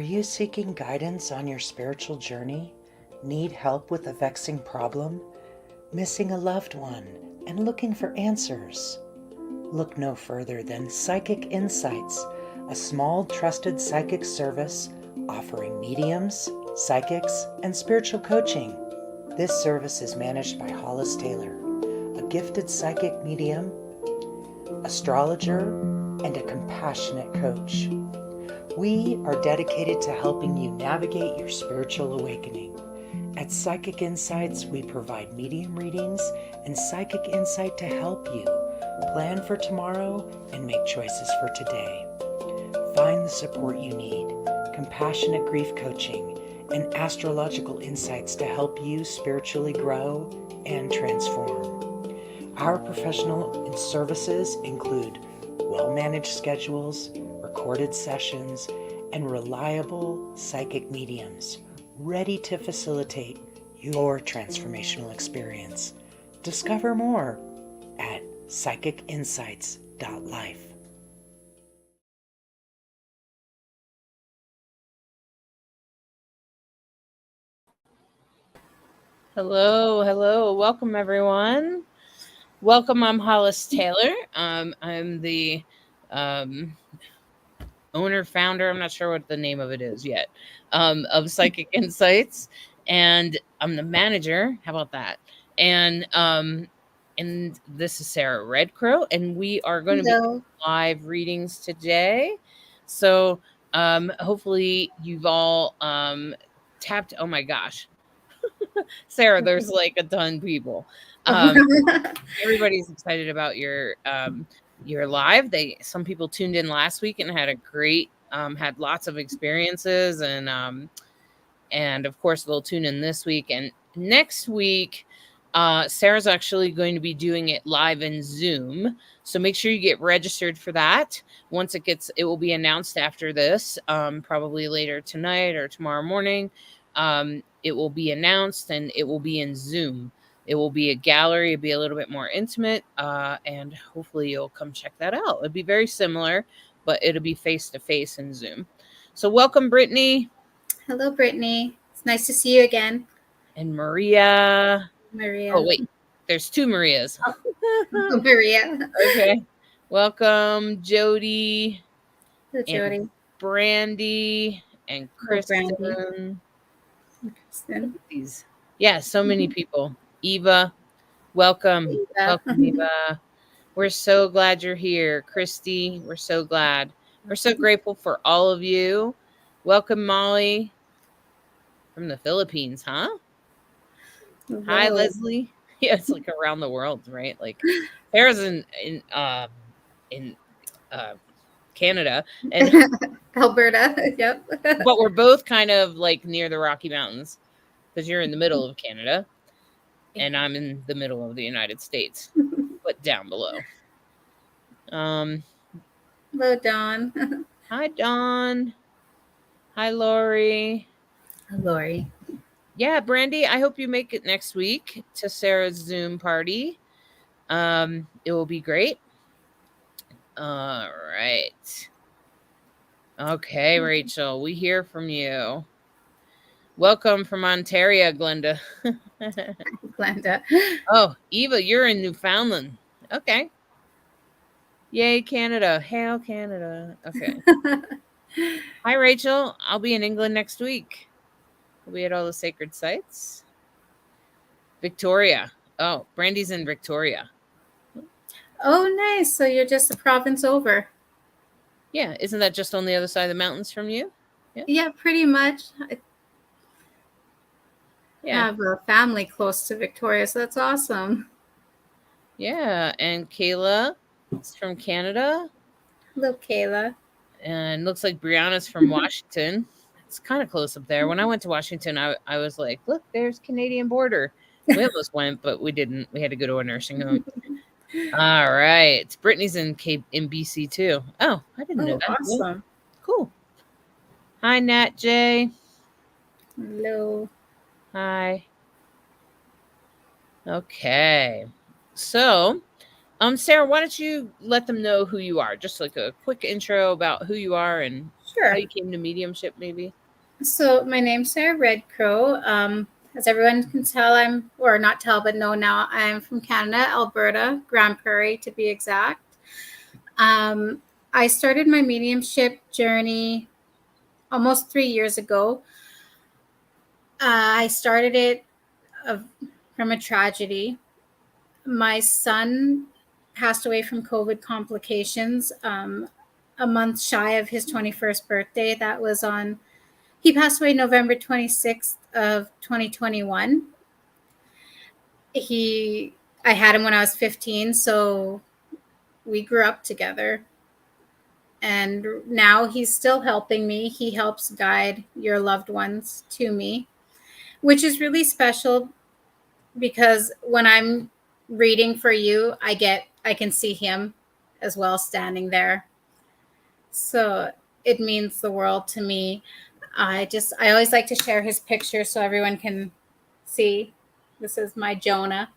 you seeking guidance on your spiritual journey? Need help with a vexing problem? Missing a loved one and looking for answers? Look no further than Psychic Insights, a small trusted psychic service offering mediums, psychics, and spiritual coaching. This service is managed by Hollis Taylor, a gifted psychic medium, astrologer, and a compassionate coach. We are dedicated to helping you navigate your spiritual awakening. At Psychic Insights, we provide medium readings and psychic insight to help you plan for tomorrow and make choices for today. Find the support you need, compassionate grief coaching, and astrological insights to help you spiritually grow and transform. Our professional services include well-managed schedules, recorded sessions, and reliable psychic mediums ready to facilitate your transformational experience. Discover more at psychicinsights.life. Hello. Welcome, everyone. Welcome. I'm Hollis Taylor. I'm the owner, founder, I'm not sure what the name of it is yet, of Psychic Insights. And I'm the manager. How about that? And this is Sarah Redcrow, and we are going to be doing live readings today. So hopefully you've all tapped. Oh my gosh. Sarah, there's like a ton of people. Everybody's excited about your live. Some people tuned in last week and had a great had lots of experiences, and of course they'll tune in this week and next week. Sarah's actually going to be doing it live in Zoom, so make sure you get registered for that. Once it will be announced after this, probably later tonight or tomorrow morning. It will be announced, and it will be in Zoom. It will be a gallery. It'll be a little bit more intimate, and hopefully you'll come check that out. It'll be very similar, but it'll be face-to-face in Zoom. So welcome, Brittany. Hello, Brittany. It's nice to see you again. And Maria. Maria. Oh, wait. There's two Marias. Oh, Maria. Okay. Welcome, Jody. Hello, Jody. And Brandy and Kristen. These. Yeah, so many people. Eva, welcome. Welcome, Eva. We're so glad you're here. Christy, we're so glad. We're so grateful for all of you. Welcome, Molly from the Philippines, huh? Whoa. Hi, Leslie. Yeah, it's like around the world, right? Like Sarah's in Canada and Alberta. Yep. But we're both kind of like near the Rocky Mountains, because you're in the middle of Canada and I'm in the middle of the United States, but down below. Hello, Dawn. Hi, Dawn. Hi, Lori. Hi, Lori. Yeah, Brandy, I hope you make it next week to Sarah's Zoom party. It will be great. All right. Okay, Rachel, we hear from you. Welcome from Ontario, Glenda. Glenda. Oh, Eva, you're in Newfoundland. Okay. Yay, Canada. Hail, Canada. Okay. Hi, Rachel. I'll be in England next week. We'll be at all the sacred sites. Victoria. Oh, Brandy's in Victoria. Oh, nice. So you're just a province over. Yeah. Isn't that just on the other side of the mountains from you? Yeah, pretty much. I have a family close to Victoria, so that's awesome. Yeah. And Kayla is from Canada. Hello, Kayla. And looks like Brianna's from Washington. It's kind of close up there. When I went to Washington, I was like, look, there's Canadian border. We almost went, but we didn't. We had to go to a nursing home. All right. Brittany's in BC too. Oh, I didn't know that. Awesome. Cool. Hi, Nat J. Hello. Hi. Okay. So Sarah, why don't you let them know who you are? Just like a quick intro about who you are and how Sure. you came to mediumship, maybe. So my name's Sarah Redcrow. As everyone can tell, or not tell, but know now, I'm from Canada, Alberta, Grand Prairie to be exact. I started my mediumship journey almost 3 years ago. I started it from a tragedy. My son passed away from COVID complications a month shy of his 21st birthday. He passed away November 26th of 2021. I had him when I was 15, so we grew up together. And now he's still helping me. He helps guide your loved ones to me, which is really special because when I'm reading for you, I can see him as well standing there. So it means the world to me. I always like to share his picture so everyone can see. This is my Jonah.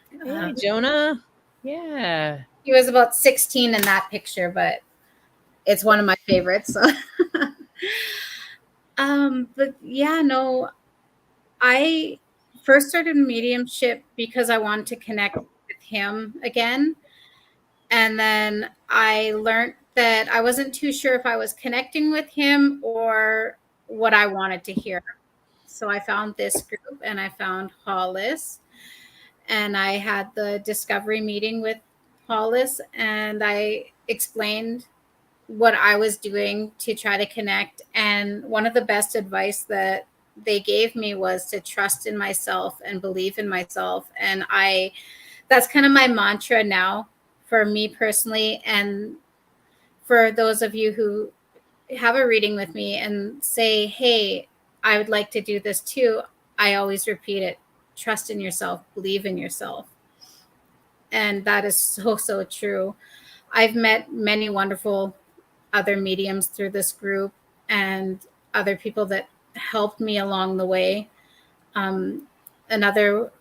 Hey, Jonah. Yeah. He was about 16 in that picture, but it's one of my favorites. So. But yeah, no, I first started mediumship because I wanted to connect with him again. And then I learned that I wasn't too sure if I was connecting with him or what I wanted to hear. So I found this group and I found Hollis. And I had the discovery meeting with Hollis and I explained what I was doing to try to connect. And one of the best advice that they gave me was to trust in myself and believe in myself. And that's kind of my mantra now for me personally. And for those of you who have a reading with me and say, hey, I would like to do this too, I always repeat it: trust in yourself, believe in yourself. And that is so, so true. I've met many wonderful other mediums through this group and other people that helped me along the way. Another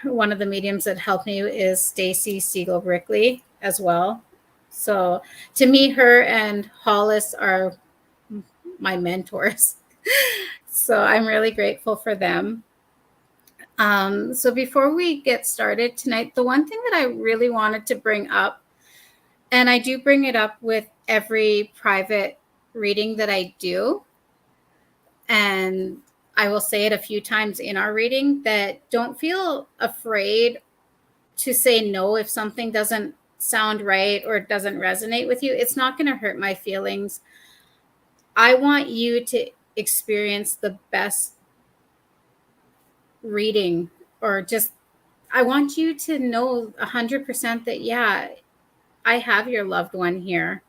one of the mediums that helped me is Stacy Siegel Brickley as well. So to me, her and Hollis are my mentors. So I'm really grateful for them. So before we get started tonight, the one thing that I really wanted to bring up, and I do bring it up with every private reading that I do, and I will say it a few times in our reading, that don't feel afraid to say no if something doesn't sound right or doesn't resonate with you. It's not going to hurt my feelings. I want you to experience the best reading, or just, I want you to know 100% that, yeah, I have your loved one here.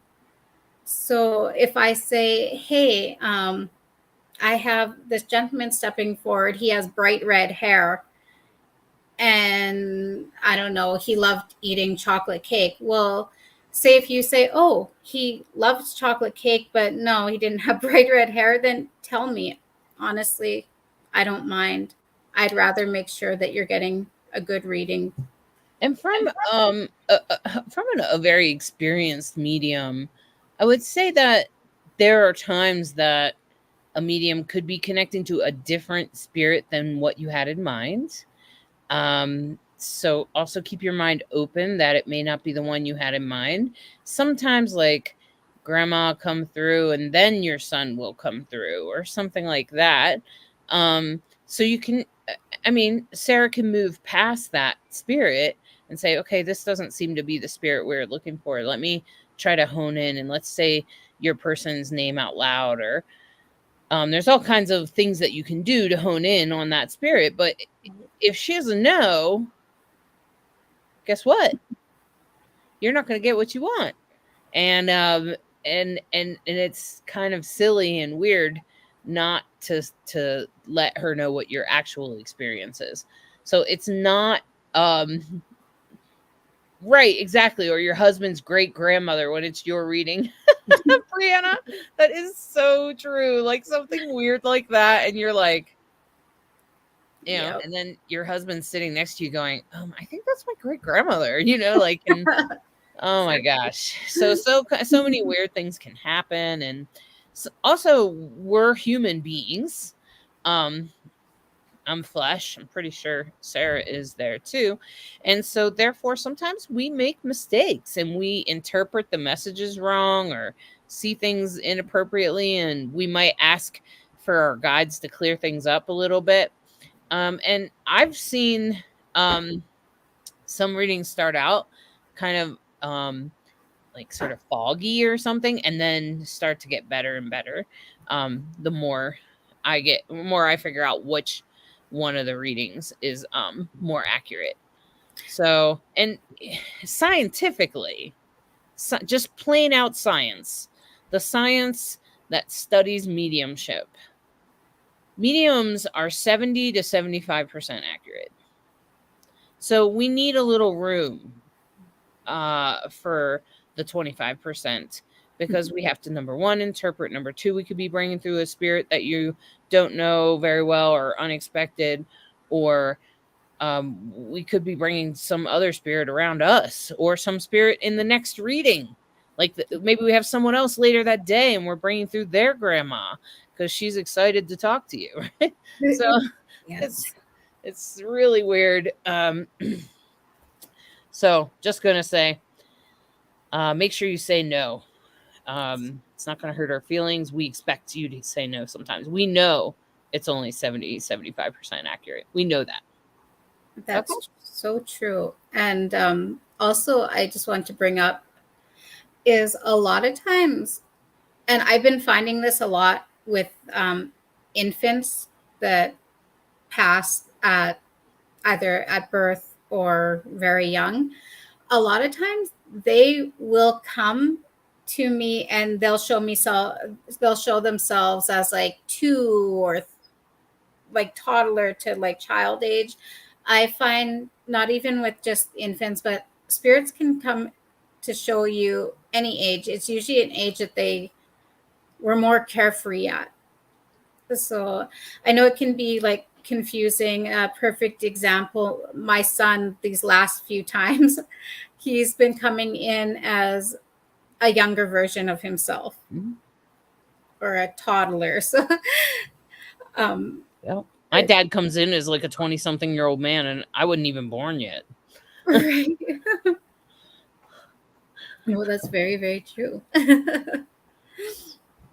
So if I say, hey, I have this gentleman stepping forward, he has bright red hair, and I don't know, he loved eating chocolate cake. Well, say if you say, oh, he loves chocolate cake, but no, he didn't have bright red hair, then tell me. Honestly, I don't mind. I'd rather make sure that you're getting a good reading. And from a very experienced medium, I would say that there are times that a medium could be connecting to a different spirit than what you had in mind. So also keep your mind open that it may not be the one you had in mind. Sometimes, like, grandma come through and then your son will come through or something like that. So you can, I mean, Sarah can move past that spirit and say, okay, this doesn't seem to be the spirit we're looking for. Let me try to hone in and let's say your person's name out loud, or there's all kinds of things that you can do to hone in on that spirit. But if she doesn't know, guess what? You're not going to get what you want. And it's kind of silly and weird not to let her know what your actual experience is. So it's not right, exactly, or your husband's great grandmother when it's your reading. Brianna, that is so true. Like something weird like that, and you're like, you know, Yep. and then your husband's sitting next to you going, I think that's my great grandmother, you know, like, and oh my gosh. So many weird things can happen. And also we're human beings. Um, I'm flesh. I'm pretty sure Sarah is there too. And so therefore sometimes we make mistakes and we interpret the messages wrong or see things inappropriately, and we might ask for our guides to clear things up a little bit. And I've seen some readings start out kind of like sort of foggy or something, and then start to get better and better. The more I figure out which one of the readings is more accurate. So, and scientifically, just plain out science, the science that studies mediumship, mediums are 70 to 75% accurate. So we need a little room for the 25%, because we have to, number one, interpret. Number two, we could be bringing through a spirit that you don't know very well or unexpected, or we could be bringing some other spirit around us or some spirit in the next reading. Like maybe we have someone else later that day and we're bringing through their grandma because she's excited to talk to you. Right? So Yes. it's really weird. So just going to say, make sure you say no. It's not going to hurt our feelings. We expect you to say no sometimes. We know it's only 70-75% accurate. We know that. That's Okay. so true. And also, I just want to bring up is a lot of times, and I've been finding this a lot with infants that pass at either at birth or very young. A lot of times they will come to me and they'll show themselves as like 2 or like toddler to like child age. I find not even with just infants, but spirits can come to show you any age. It's usually an age that they were more carefree at. So I know it can be like confusing. A perfect example, my son, these last few times, he's been coming in as a younger version of himself or a toddler. So, Yep. My dad comes in as like a 20-something-year-old man, and I wasn't even born yet. right. No, that's very, very true.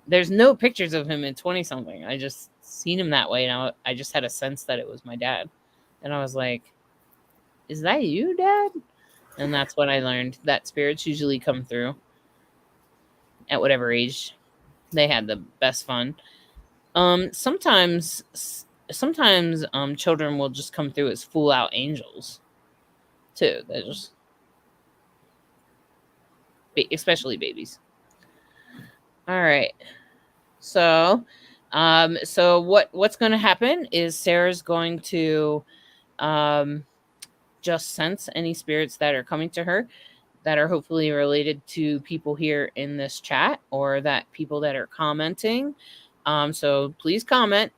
There's no pictures of him in 20-something. I just seen him that way, and I just had a sense that it was my dad. And I was like, is that you, Dad? And that's when I learned that spirits usually come through at whatever age they had the best fun. Sometimes children will just come through as full out angels too. They're just, especially babies. All right. So, what's going to happen is Sarah's going to just sense any spirits that are coming to her that are hopefully related to people here in this chat, or that people that are commenting. So please comment.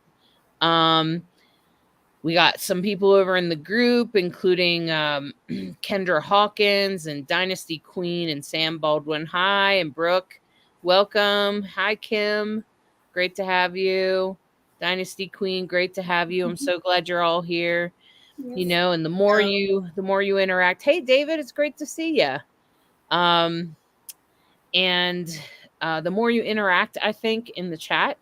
We got some people over in the group, including Kendra Hawkins and Dynasty Queen and Sam Baldwin. Hi, and Brooke. Welcome. Hi, Kim. Great to have you. Dynasty Queen, great to have you. I'm so glad you're all here. You know, and the more you interact. Hey, David, it's great to see you. And the more you interact, I think, in the chat,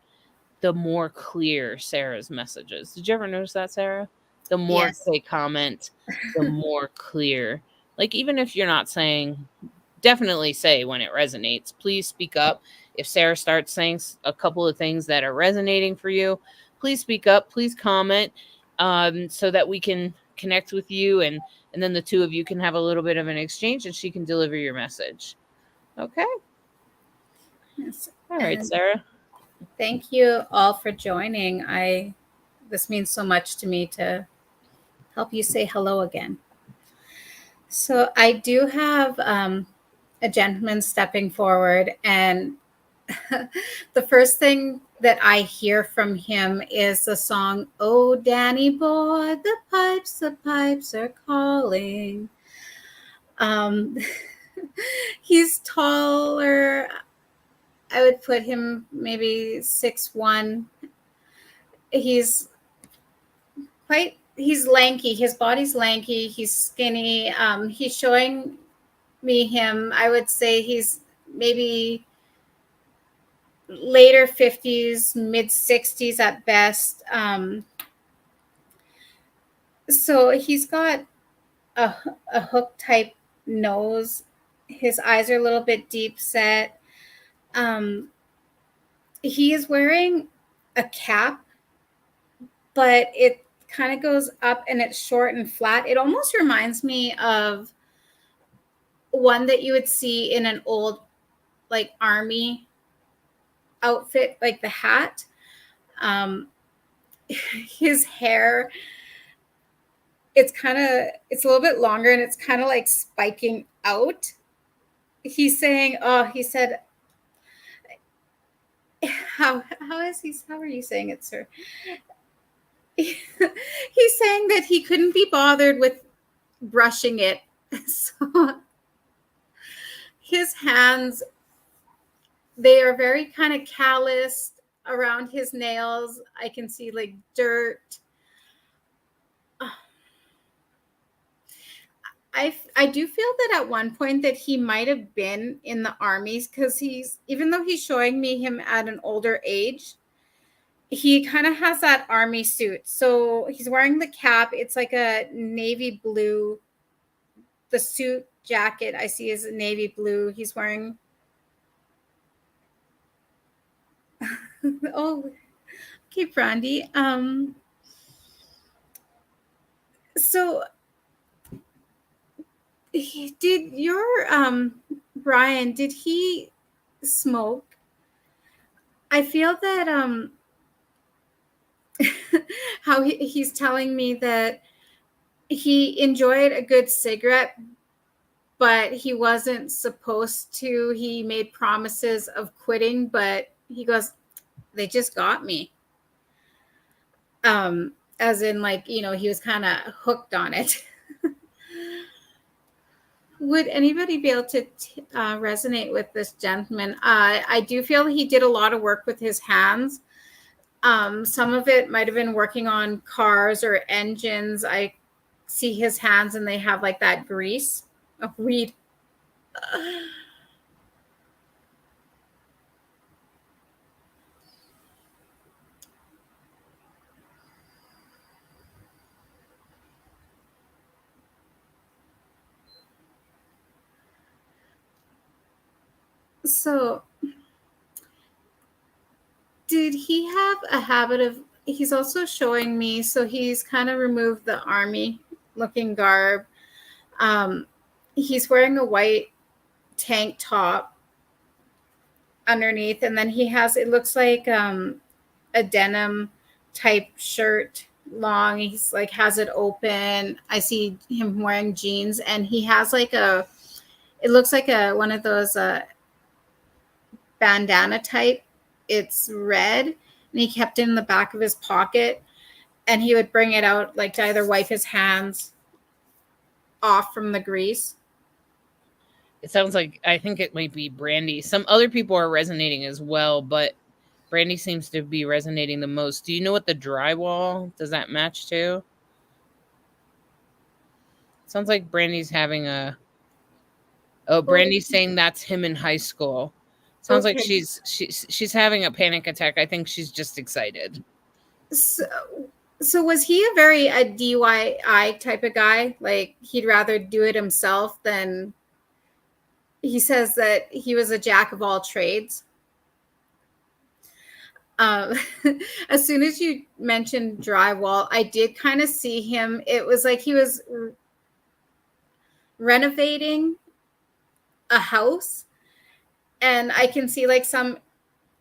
the more clear Sarah's message is. Did you ever notice that, Sarah? The more Yes. they comment, the more clear. Like, even if you're not saying, definitely say when it resonates. Please speak up. If Sarah starts saying a couple of things that are resonating for you, please speak up. Please comment, so that we can connect with you, and then the two of you can have a little bit of an exchange, and she can deliver your message. Okay. Yes. All right, And Sarah. thank you all for joining. This means so much to me to help you say hello again. So I do have a gentleman stepping forward, and the first thing that I hear from him is the song, "Oh, Danny boy, the pipes are calling." Um, he's taller. I would put him maybe 6'1". He's he's lanky. His body's lanky. He's skinny. He's showing me him. I would say he's maybe later 50s, mid 60s at best. So he's got a, a hook type nose. His eyes are a little bit deep set. He is wearing a cap, but it kind of goes up and it's short and flat. It almost reminds me of one that you would see in an old like army outfit, like the hat. His hair, it's a little bit longer and it's kind of like spiking out. He said, how are you saying it, sir? He's saying that he couldn't be bothered with brushing it. So his hands, they are very kind of calloused around his nails. I can see like dirt. I do feel that at one point that he might have been in the armies, because even though he's showing me him at an older age, he kind of has that army suit. So he's wearing the cap. It's like a navy blue. The suit jacket I see is navy blue. He's wearing. Oh, okay, Brandy. So did your Brian, did he smoke? I feel that how he's telling me that he enjoyed a good cigarette, but he wasn't supposed to. He made promises of quitting, but he goes, they just got me. As in, like, he was kind of hooked on it. Would anybody be able to resonate with this gentleman? I do feel he did a lot of work with his hands. Some of it might have been working on cars or engines. I see his hands and they have like that grease of weed. So did he have a habit of, he's also showing me, so he's kind of removed the army looking garb. He's wearing a white tank top underneath, and then he has, it looks like a denim type shirt, long. He's like has it open. I see him wearing jeans, and he has like it looks like one of those bandana type. It's red, and he kept it in the back of his pocket, and he would bring it out like to either wipe his hands off from the grease. It sounds like, I think it might be Brandy. Some other people are resonating as well, but Brandy seems to be resonating the most. Do you know what the drywall, does that match to? Sounds like Brandy's having Brandy's saying that's him in high school. Sounds like she's having a panic attack. I think she's just excited. So was he a very DIY type of guy? Like he'd rather do it himself than, he says that he was a jack of all trades. As soon as you mentioned drywall, I did kind of see him. It was like he was renovating a house, and I can see like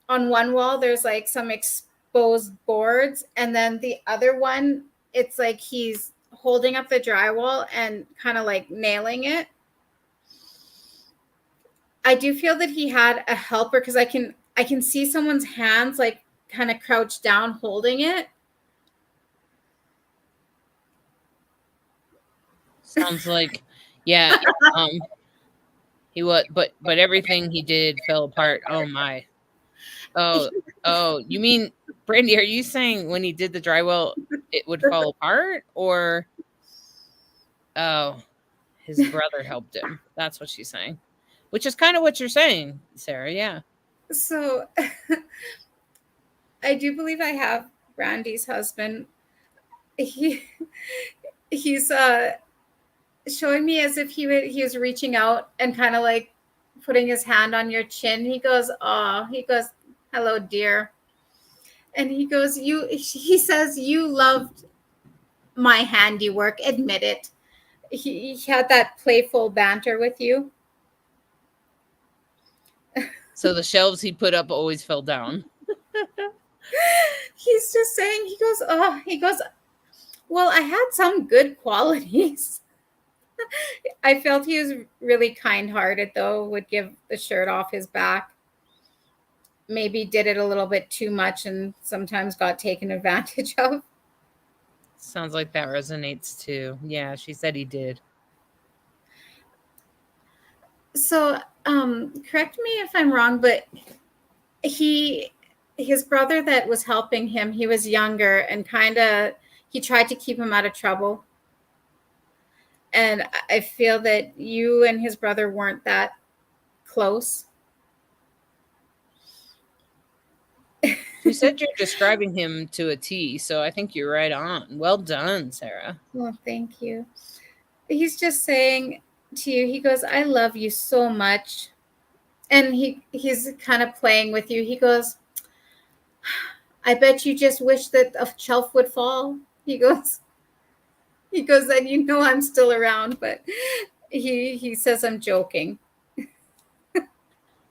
on one wall there's like some exposed boards, and then the other one, it's like he's holding up the drywall and kind of like nailing it. I do feel that he had a helper, because I can see someone's hands like kind of crouched down holding it. Sounds like, yeah. He was, but everything he did fell apart. Oh my. Oh, you mean, Brandy, are you saying when he did the drywall, it would fall apart? Or, oh, his brother helped him. That's what she's saying. Which is kind of what you're saying, Sarah. Yeah. So I do believe I have Brandy's husband. He he's showing me as if he was reaching out and kind of like putting his hand on your chin. He goes, "Oh," he goes, "Hello, dear." And he goes, he says, "You loved my handiwork, admit it." He had that playful banter with you. So the shelves he put up always fell down. He's just saying, he goes, "Well, I had some good qualities." I felt he was really kind-hearted, though, would give the shirt off his back. Maybe did it a little bit too much and sometimes got taken advantage of. Sounds like that resonates too. Yeah, she said he did. So, correct me if I'm wrong, but his brother that was helping him, he was younger and he tried to keep him out of trouble. And I feel that you and his brother weren't that close. You said you're describing him to a T, so I think you're right on. Well done, Sarah. Well, thank you. He's just saying to you, he goes, "I love you so much." And he's kind of playing with you. He goes, "I bet you just wish that a shelf would fall." He goes, "Then you know I'm still around," but he says I'm joking.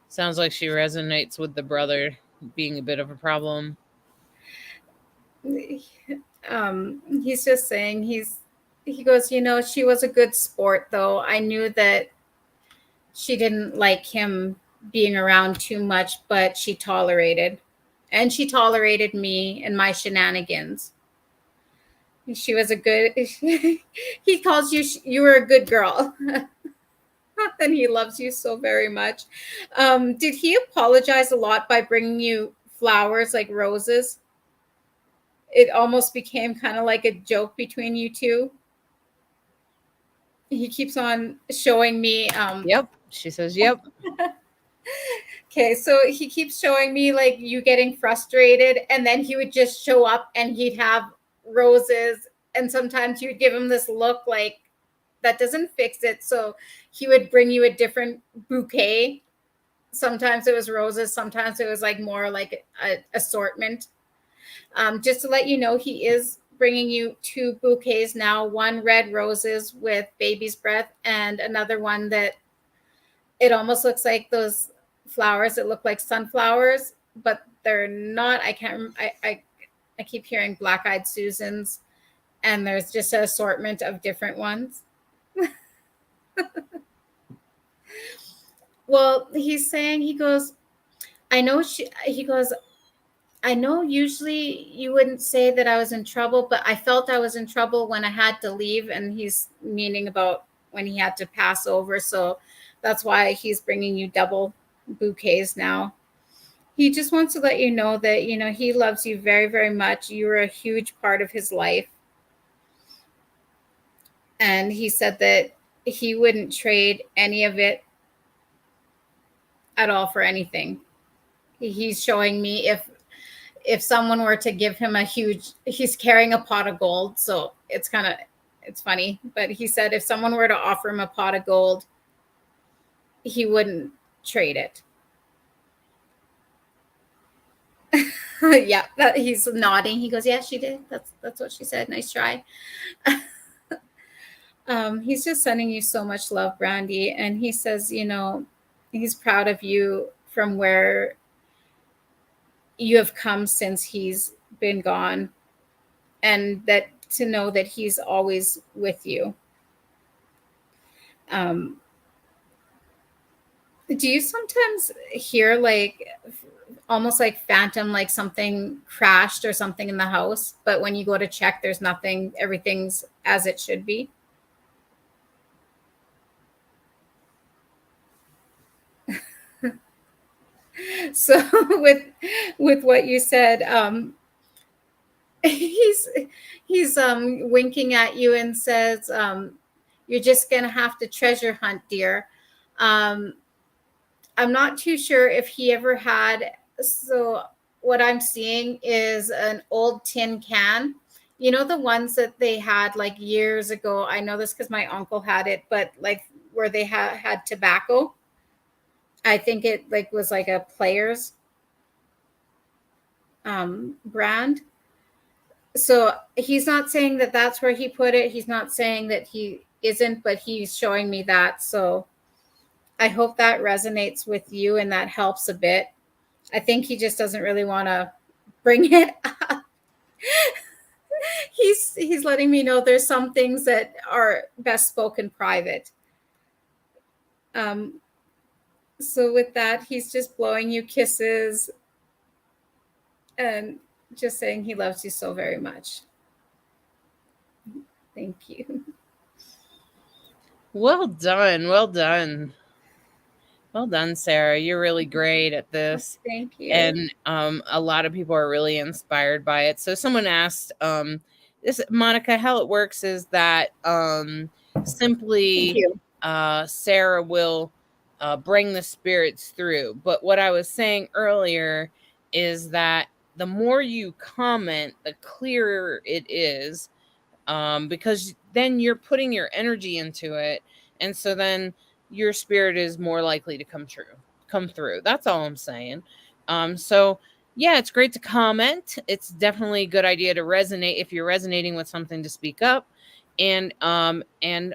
Sounds like she resonates with the brother being a bit of a problem. He's just saying he goes, "She was a good sport, though. I knew that she didn't like him being around too much, but she tolerated me and my shenanigans. She was a good," he calls you were a good girl. And he loves you so very much. Did he apologize a lot by bringing you flowers like roses? It almost became kind of like a joke between you two. He keeps on showing me. Yep. She says, yep. Okay, so he keeps showing me like you getting frustrated, and then he would just show up and he'd have roses, and sometimes you'd give him this look like that doesn't fix it. So he would bring you a different bouquet. Sometimes it was roses, sometimes it was like more like an assortment. Just to let you know, he is bringing you 2 bouquets now, one red roses with baby's breath and another one that it almost looks like those flowers that look like sunflowers, but they're not. I can't I keep hearing black-eyed Susans, and there's just an assortment of different ones. Well, he's saying, he goes, he goes, "I know usually you wouldn't say that I was in trouble, but I felt I was in trouble when I had to leave." And he's meaning about when he had to pass over. So that's why he's bringing you double bouquets now. He just wants to let you know that, he loves you very, very much. You were a huge part of his life. And he said that he wouldn't trade any of it at all for anything. He's showing me if someone were to give him he's carrying a pot of gold, so it's funny, but he said if someone were to offer him a pot of gold, he wouldn't trade it. Yeah, he's nodding. He goes, "Yeah, she did. That's what she said. Nice try." He's just sending you so much love, Brandy, and he says, he's proud of you from where you have come since he's been gone, and that to know that he's always with you. Do you sometimes hear like almost like phantom, like something crashed or something in the house. But when you go to check, there's nothing, everything's as it should be. So with what you said, he's winking at you and says, you're just gonna have to treasure hunt, dear. um, I'm not too sure if he ever had. So what I'm seeing is an old tin can. You know, the ones that they had like years ago. I know this because my uncle had it, but like where they had tobacco. I think it like was like a Players brand. So he's not saying that that's where he put it. He's not saying that he isn't, but he's showing me that. So I hope that resonates with you and that helps a bit. I think he just doesn't really want to bring it up. He's letting me know there's some things that are best spoken private. Um, so with that, he's just blowing you kisses and just saying he loves you so very much. Thank you. Well done. Well done. Well done, Sarah. You're really great at this. Thank you. And a lot of people are really inspired by it. So someone asked, this Monica, how it works is that simply Sarah will bring the spirits through. But what I was saying earlier is that the more you comment, the clearer it is, because then you're putting your energy into it. And so then your spirit is more likely to come through. That's all I'm saying. So yeah, it's great to comment. It's definitely a good idea to resonate if you're resonating with something, to speak up. And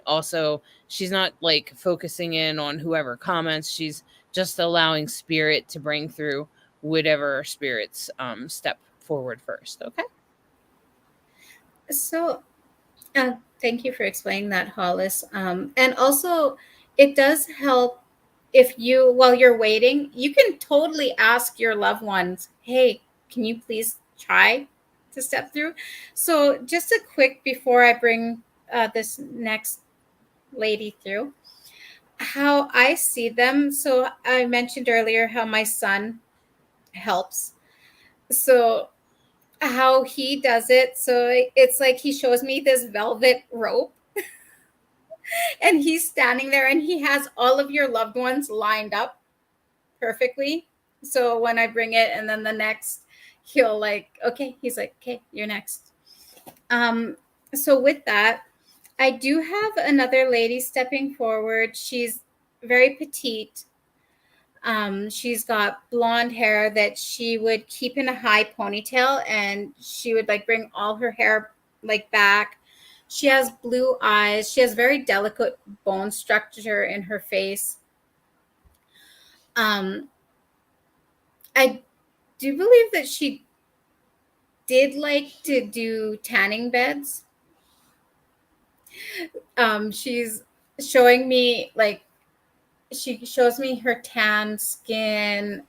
also she's not like focusing in on whoever comments. She's just allowing spirit to bring through whatever spirits step forward first. Okay. So thank you for explaining that, Hollis. And also, it does help if you, while you're waiting, you can totally ask your loved ones, hey, can you please try to step through? So, just a quick before I bring this next lady through, how I see them. So, I mentioned earlier how my son helps. So, how he does it. So, it's like he shows me this velvet rope and he's standing there and he has all of your loved ones lined up perfectly. So when I bring it and then the next, he'll like, okay, he's like, okay, you're next. So with that, I do have another lady stepping forward. She's very petite. She's got blonde hair that she would keep in a high ponytail, and she would like bring all her hair like back. She has blue eyes. She has very delicate bone structure in her face. I do believe that she did like to do tanning beds. She's showing me like, she shows me her tan skin,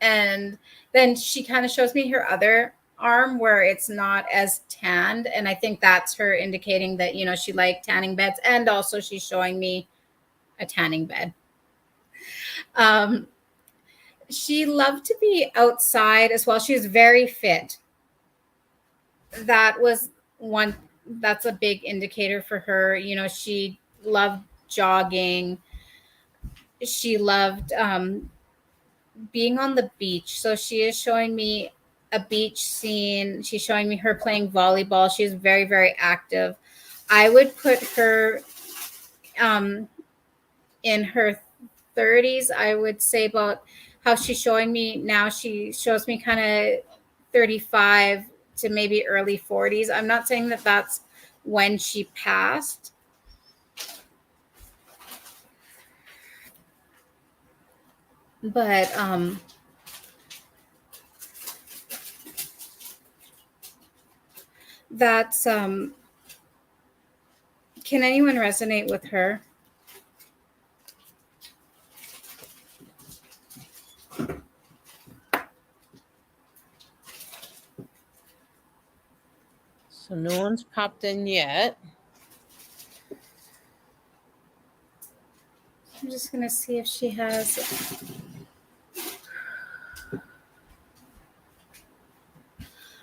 and then she kind of shows me her other arm where it's not as tanned, and I think that's her indicating that, you know, she liked tanning beds. And also she's showing me a tanning bed. She loved to be outside as well. She was very fit. That was one, that's a big indicator for her. You know, she loved jogging. She loved being on the beach. So she is showing me a beach scene. She's showing me her playing volleyball. She's very, very active. I would put her in her 30s. I would say about how she's showing me now. She shows me kind of 35 to maybe early 40s. I'm not saying that that's when she passed. But that's can anyone resonate with her? So no one's popped in yet. I'm just going to see if she has.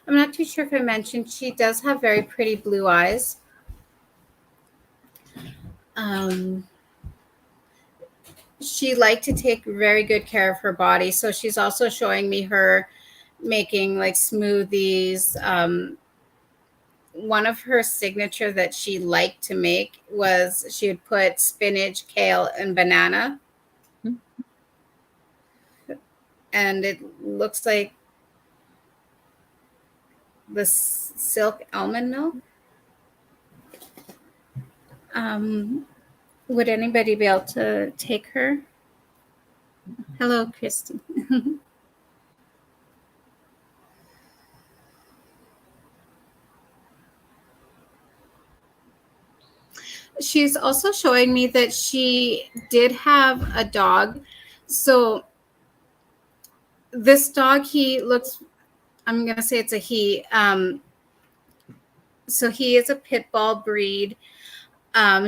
I'm not too sure if I mentioned she does have very pretty blue eyes. She liked to take very good care of her body. So she's also showing me her making like smoothies. One of her signature that she liked to make was she would put spinach, kale, and banana. And it looks like the silk almond milk. Would anybody be able to take her? Hello, Christy. She's also showing me that she did have a dog. So this dog, he looks, I'm going to say it's a he. So he is a pit bull breed.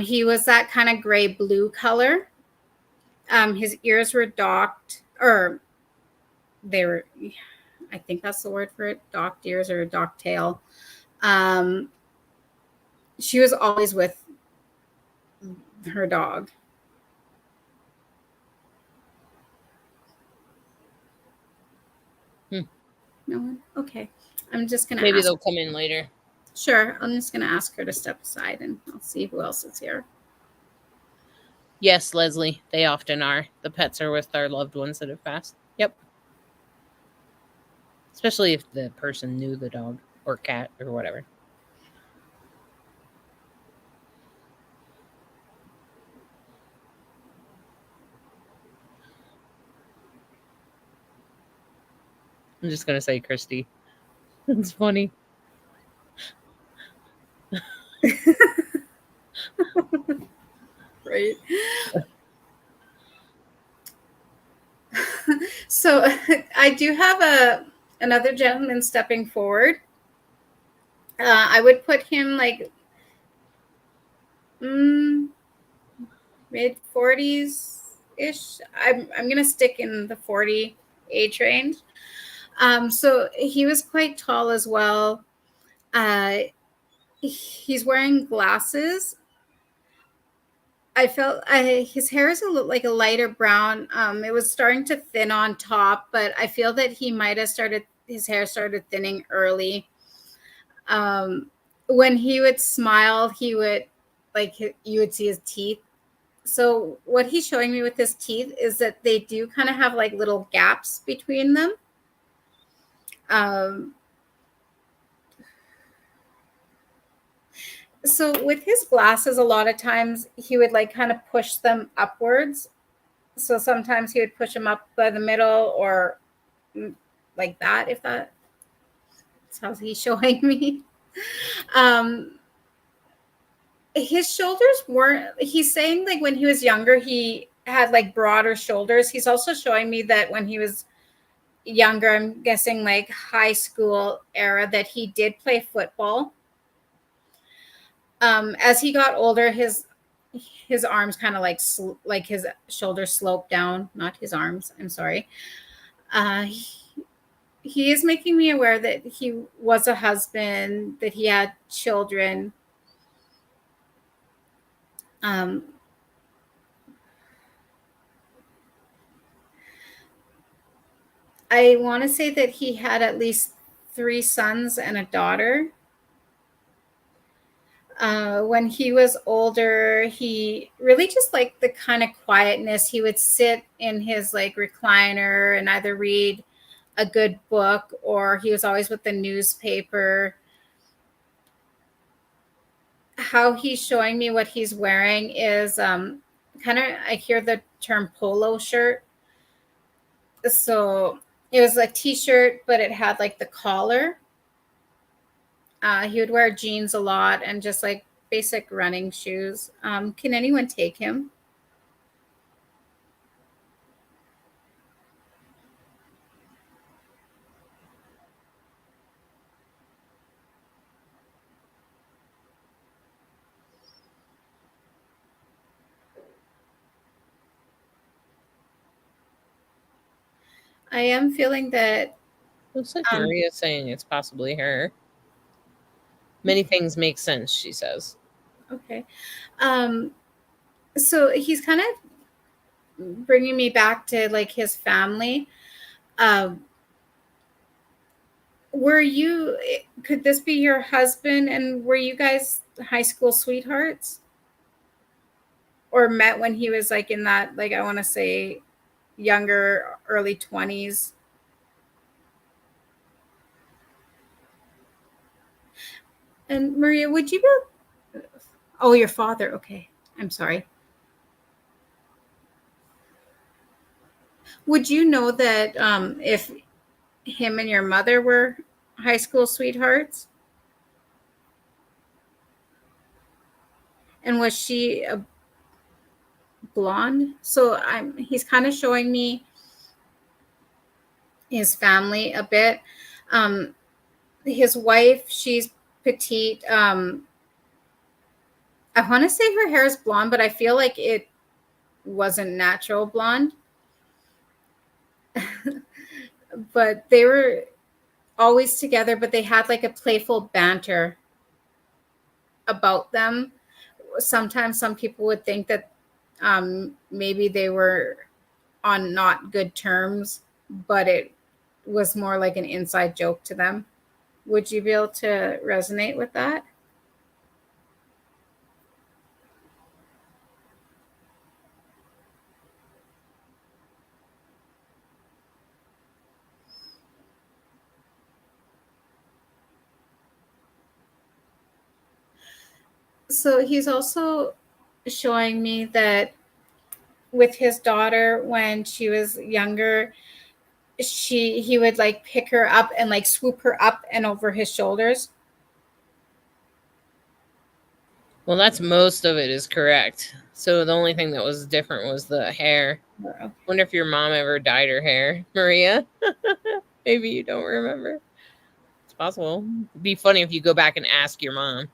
He was that kind of gray blue color. His ears were docked, or they were, I think that's the word for it, docked ears or docked tail. She was always with her dog. No one? Okay. I'm just going to Maybe ask. they'll come in later. Sure. I'm just going to ask her to step aside and I'll see who else is here. Yes, Leslie, they often are. The pets are with our loved ones that have passed. Yep. Especially if the person knew the dog or cat or whatever. I'm just going to say Christy. It's funny. Right. So I do have another gentleman stepping forward. I would put him like mid 40s ish. I'm gonna stick in the 40 age range. So he was quite tall as well. He's wearing glasses. I felt his hair is like a lighter brown. It was starting to thin on top, but I feel that he might have his hair started thinning early. When he would smile, he would you would see his teeth. So what he's showing me with his teeth is that they do kind of have like little gaps between them. So with his glasses, a lot of times he would like kind of push them upwards. So sometimes he would push them up by the middle or like that, if that's how he's showing me. His shoulders weren't, he's saying like when he was younger, he had like broader shoulders. He's also showing me that when he was younger, I'm guessing like high school era, that he did play football. As he got older, his arms kind of like his shoulders sloped down, not his arms. I'm sorry. He is making me aware that he was a husband, that he had children. I want to say that he had at least 3 sons and a daughter. When he was older, he really just liked the kind of quietness. He would sit in his like recliner and either read a good book, or he was always with the newspaper. How he's showing me what he's wearing is kind of, I hear the term polo shirt. So it was a t-shirt, but it had like the collar. He would wear jeans a lot and just like basic running shoes. Can anyone take him? I am feeling that. Looks like Um, Maria's saying it's possibly her. Many things make sense, she says. okay. So he's kind of bringing me back to like his family. Um, were you? Could this be your husband? And were you guys high school sweethearts, or met when he was like in that, like, I want to say, younger, early 20s? And Maria, would you be? Oh, your father. Okay, I'm sorry. Would you know that if him and your mother were high school sweethearts? And was she a blonde? So he's kind of showing me his family a bit. Um, his wife, she's petite. I want to say her hair is blonde, but I feel like it wasn't natural blonde. But they were always together, but they had like a playful banter about them. Sometimes some people would think that maybe they were on not good terms, but it was more like an inside joke to them. Would you be able to resonate with that? So he's also showing me that with his daughter when she was younger, he would like pick her up and like swoop her up and over his shoulders. Well, that's most of it is correct. So the only thing that was different was the hair. Wonder if your mom ever dyed her hair, Maria. Maybe you don't remember. It's possible. It'd be funny if you go back and ask your mom.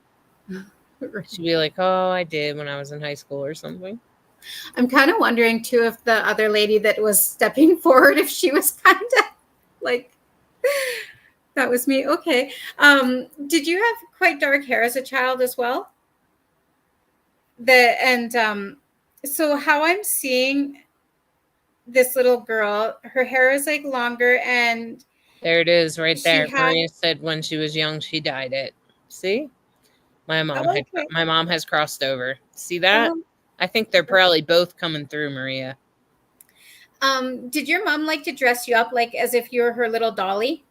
She'd be like, "Oh, I did when I was in high school or something." I'm kind of wondering too if the other lady that was stepping forward, if she was kind of like, that was me. Okay. Did you have quite dark hair as a child as well? So how I'm seeing this little girl, her hair is like longer, and there it is, right she there. had. Maria said when she was young, she dyed it. See, my mom Oh, okay. my mom has crossed over. See that? Um, I think they're probably both coming through, Maria. did your mom like to dress you up like as if you were her little dolly?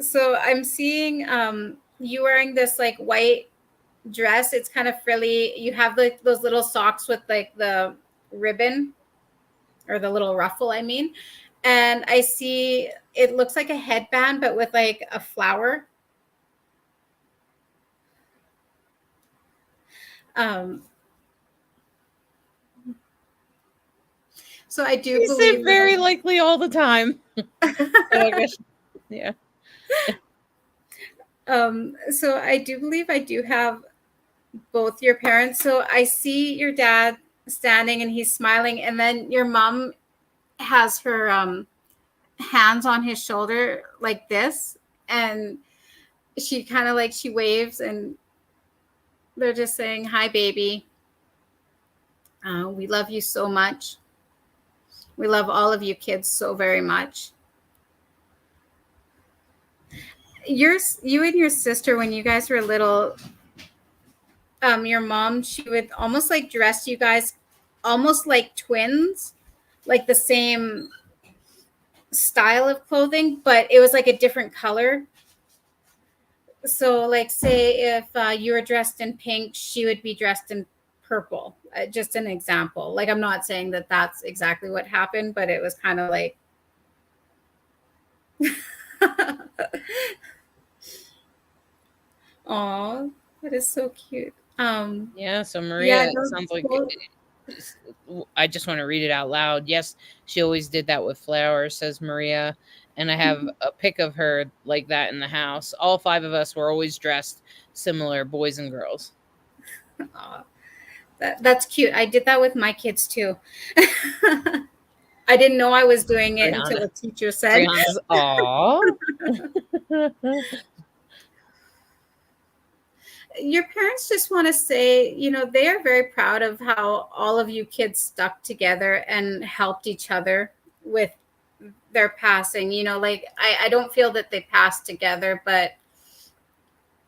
So I'm seeing you wearing this like white dress. It's kind of frilly. You have like those little socks with like the ribbon or the little ruffle, I mean. And I see it looks like a headband, but with like a flower. Um, so I do You say believe very likely all the time. So I guess, yeah. So I do believe I do have both your parents. So I see your dad standing and he's smiling, and then your mom has her hands on his shoulder like this, and she kind of like she waves, and they're just saying, "Hi, baby. We love you so much. We love all of you kids so very much." You and your sister, when you guys were little, your mom, she would almost like dress you guys almost like twins, like the same style of clothing, but it was like a different color. So, like, say if you were dressed in pink, she would be dressed in purple. Just an example. Like, I'm not saying that that's exactly what happened, but it was kind of like. Oh, that is so cute. Yeah, so Yeah, Maria, it no, sounds like well, I just want to read it out loud. Yes, she always did that with flowers, says Maria. And I have a pic of her like that in the house. All five of us were always dressed similar, boys and girls. aw, that's cute. I did that with my kids too. I didn't know I was doing it until Brianna. the teacher said. Brianna's aw. Your parents just want to say, they are very proud of how all of you kids stuck together and helped each other with their passing. Like I don't feel that they passed together, but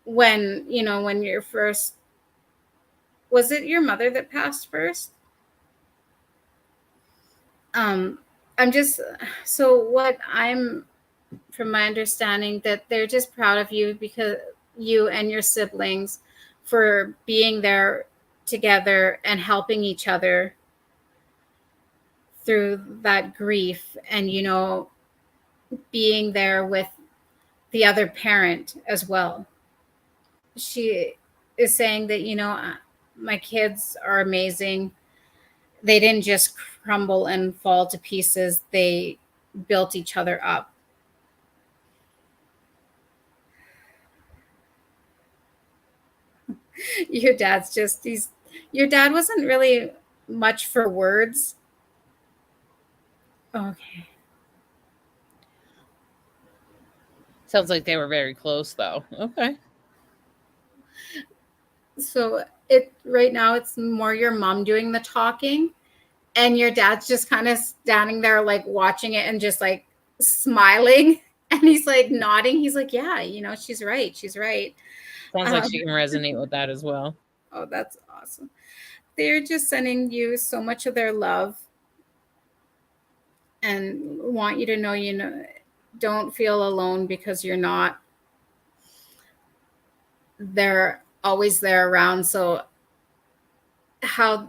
when you're first, was it your mother that passed first? I'm just, so what I'm, from my understanding, that they're just proud of you because you and your siblings for being there together and helping each other through that grief, and being there with the other parent as well. She is saying that my kids are amazing. They didn't just crumble and fall to pieces, they built each other up. Your dad's just, your dad wasn't really much for words. Okay. Sounds like they were very close, though. Okay. So right now it's more your mom doing the talking, and your dad's just kind of standing there like watching it and just like smiling, and he's like nodding. He's like, yeah, she's right. She's right. Sounds like she can resonate with that as well. Oh, that's awesome. They're just sending you so much of their love and want you to know, don't feel alone, because you're not. They're always there around. So how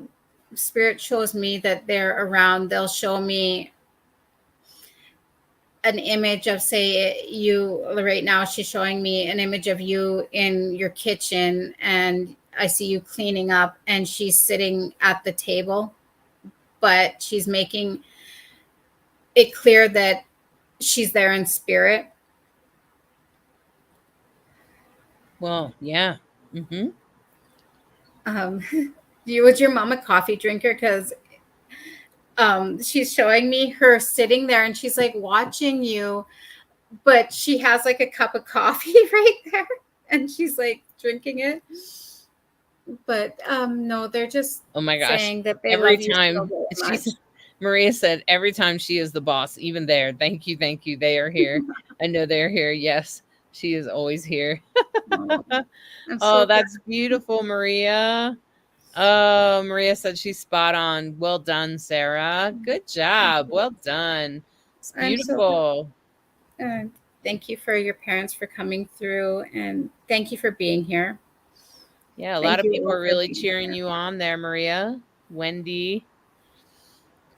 spirit shows me that they're around, they'll show me an image of, say, you right now. She's showing me an image of you in your kitchen, and I see you cleaning up, and she's sitting at the table, but she's making it clear that she's there in spirit. Well, yeah. Was your mom a coffee drinker? Because she's showing me her sitting there, and she's like watching you, but she has like a cup of coffee right there, and she's like drinking it. But no, they're just, oh my gosh, saying that they every love you time so much. Maria said, every time she is the boss, even there. Thank you. They are here. I know they're here. Yes, she is always here. Oh, that's beautiful, Maria. Oh, Maria said she's spot on. Well done, Sarah. Good job. Well done. It's beautiful. Thank you for your parents for coming through, and thank you for being here. Yeah, a lot of people are really cheering you on there, Maria, Wendy,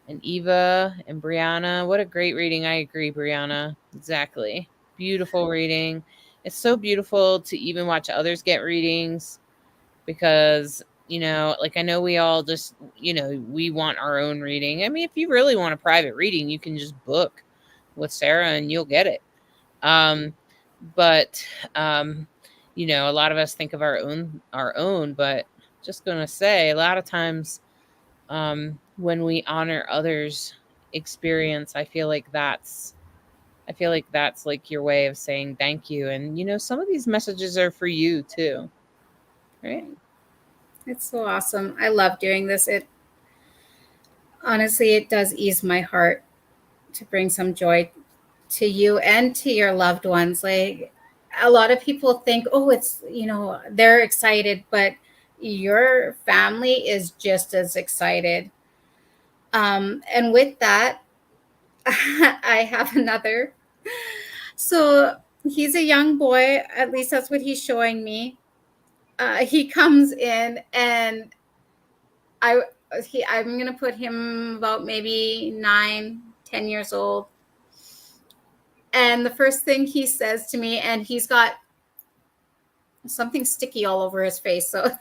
and Eva, and Brianna. What a great reading. I agree, Brianna. Exactly. Beautiful reading. It's so beautiful to even watch others get readings, because, like, I know we all just, we want our own reading. I mean, if you really want a private reading, you can just book with Sarah and you'll get it. But a lot of us think of our own, but just gonna say, a lot of times when we honor others' experience, I feel like that's like your way of saying thank you. And some of these messages are for you too, right? It's so awesome. I love doing this. Honestly, it does ease my heart to bring some joy to you and to your loved ones. Like, a lot of people think, oh, it's, they're excited, but your family is just as excited. And with that, I have another. So he's a young boy, at least that's what he's showing me. He comes in, and I'm going to put him about maybe 9-10 years old. And the first thing he says to me, and he's got something sticky all over his face. So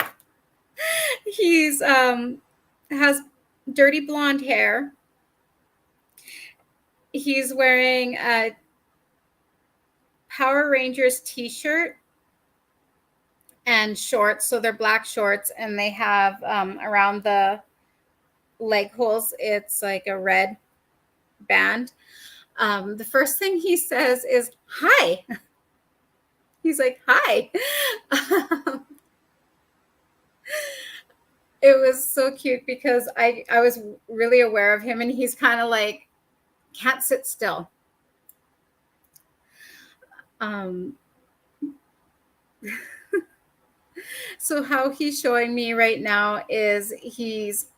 he's has dirty blonde hair. He's wearing a Power Rangers t-shirt and shorts. So they're black shorts, and they have around the leg holes, it's like a red band. The first thing he says is, "Hi." He's like, "Hi." It was so cute because I was really aware of him, and he's kind of like, can't sit still. So how he's showing me right now is he's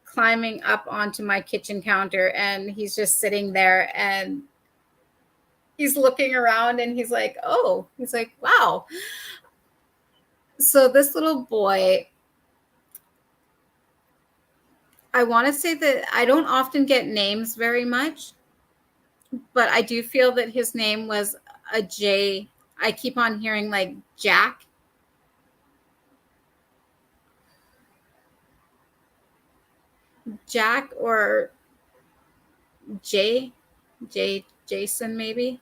climbing up onto my kitchen counter, and he's just sitting there, and he's looking around, and he's like, oh, he's like, wow. So this little boy, I want to say that I don't often get names very much, but I do feel that his name was a J. I keep on hearing like Jack. Jack or Jason maybe.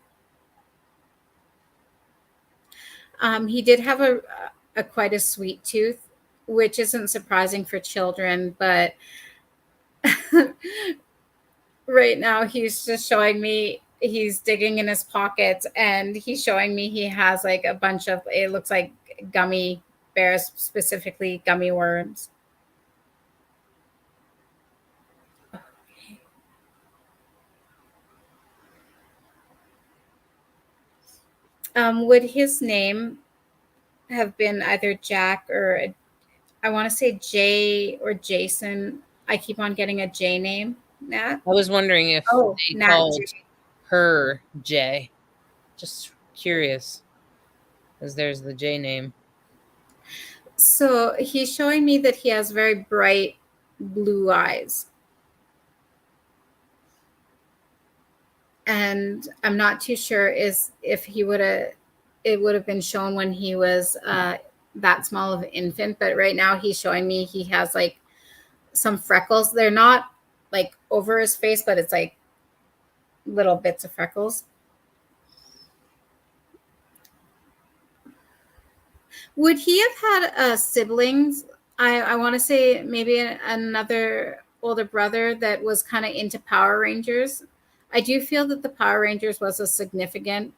He did have a quite a sweet tooth, which isn't surprising for children, but right now he's just showing me he's digging in his pockets, and he's showing me he has like a bunch of, it looks like gummy bears, specifically gummy worms. Would his name have been either Jack or I want to say Jay or Jason? I keep on getting a J name, Nat. I was wondering if they Nat called J. her Jay. Just curious, because there's the J name. So he's showing me that he has very bright blue eyes. And I'm not too sure if he it would have been shown when he was that small of an infant, but right now he's showing me he has like some freckles. They're not like over his face, but it's like little bits of freckles. Would he have had siblings? I want to say maybe another older brother that was kind of into Power Rangers. I do feel that the Power Rangers was a significant.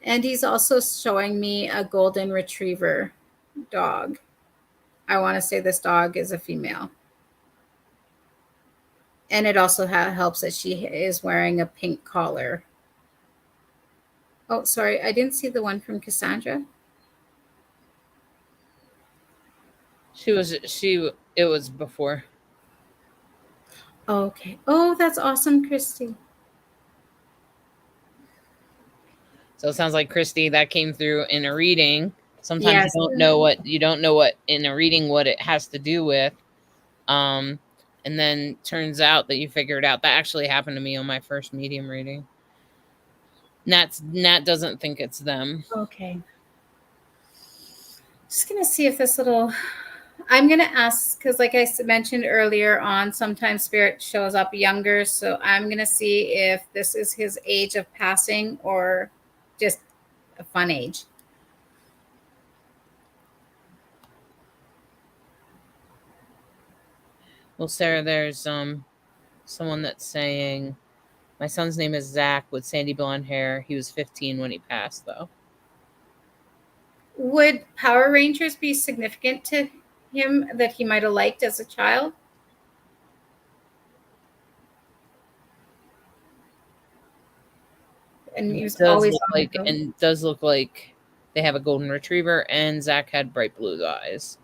And he's also showing me a golden retriever dog. I want to say this dog is a female. And it also helps that she is wearing a pink collar. Oh, sorry. I didn't see the one from Cassandra. It was before. Okay. Oh, that's awesome, Christy. So it sounds like, Christy, that came through in a reading. Sometimes Yes. you don't know what in a reading what it has to do with. And then turns out that you figure it out. That actually happened to me on my first medium reading. Nat doesn't think it's them. Okay. Just gonna see if this little. I'm gonna ask because, like I mentioned earlier on, sometimes spirit shows up younger. So I'm gonna see if this is his age of passing or just a fun age. Well, Sarah, there's someone that's saying my son's name is Zach with sandy blonde hair. He was 15 when he passed, though. Would Power Rangers be significant to him that he might have liked as a child? And he was always does look like they have a golden retriever, and Zach had bright blue eyes.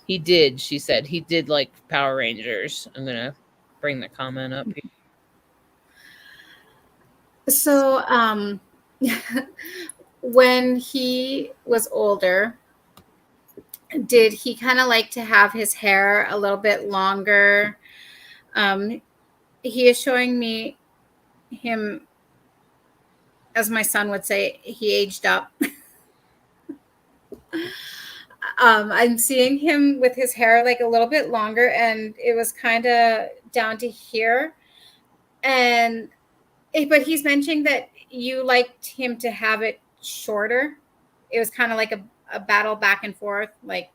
He did, she said. He did like Power Rangers. I'm gonna bring the comment up here. So when he was older, did he kind of like to have his hair a little bit longer? He is showing me him, as my son would say, he aged up. I'm seeing him with his hair like a little bit longer, and it was kind of down to here. But he's mentioning that you liked him to have it shorter. it was kind of like a battle back and forth, like,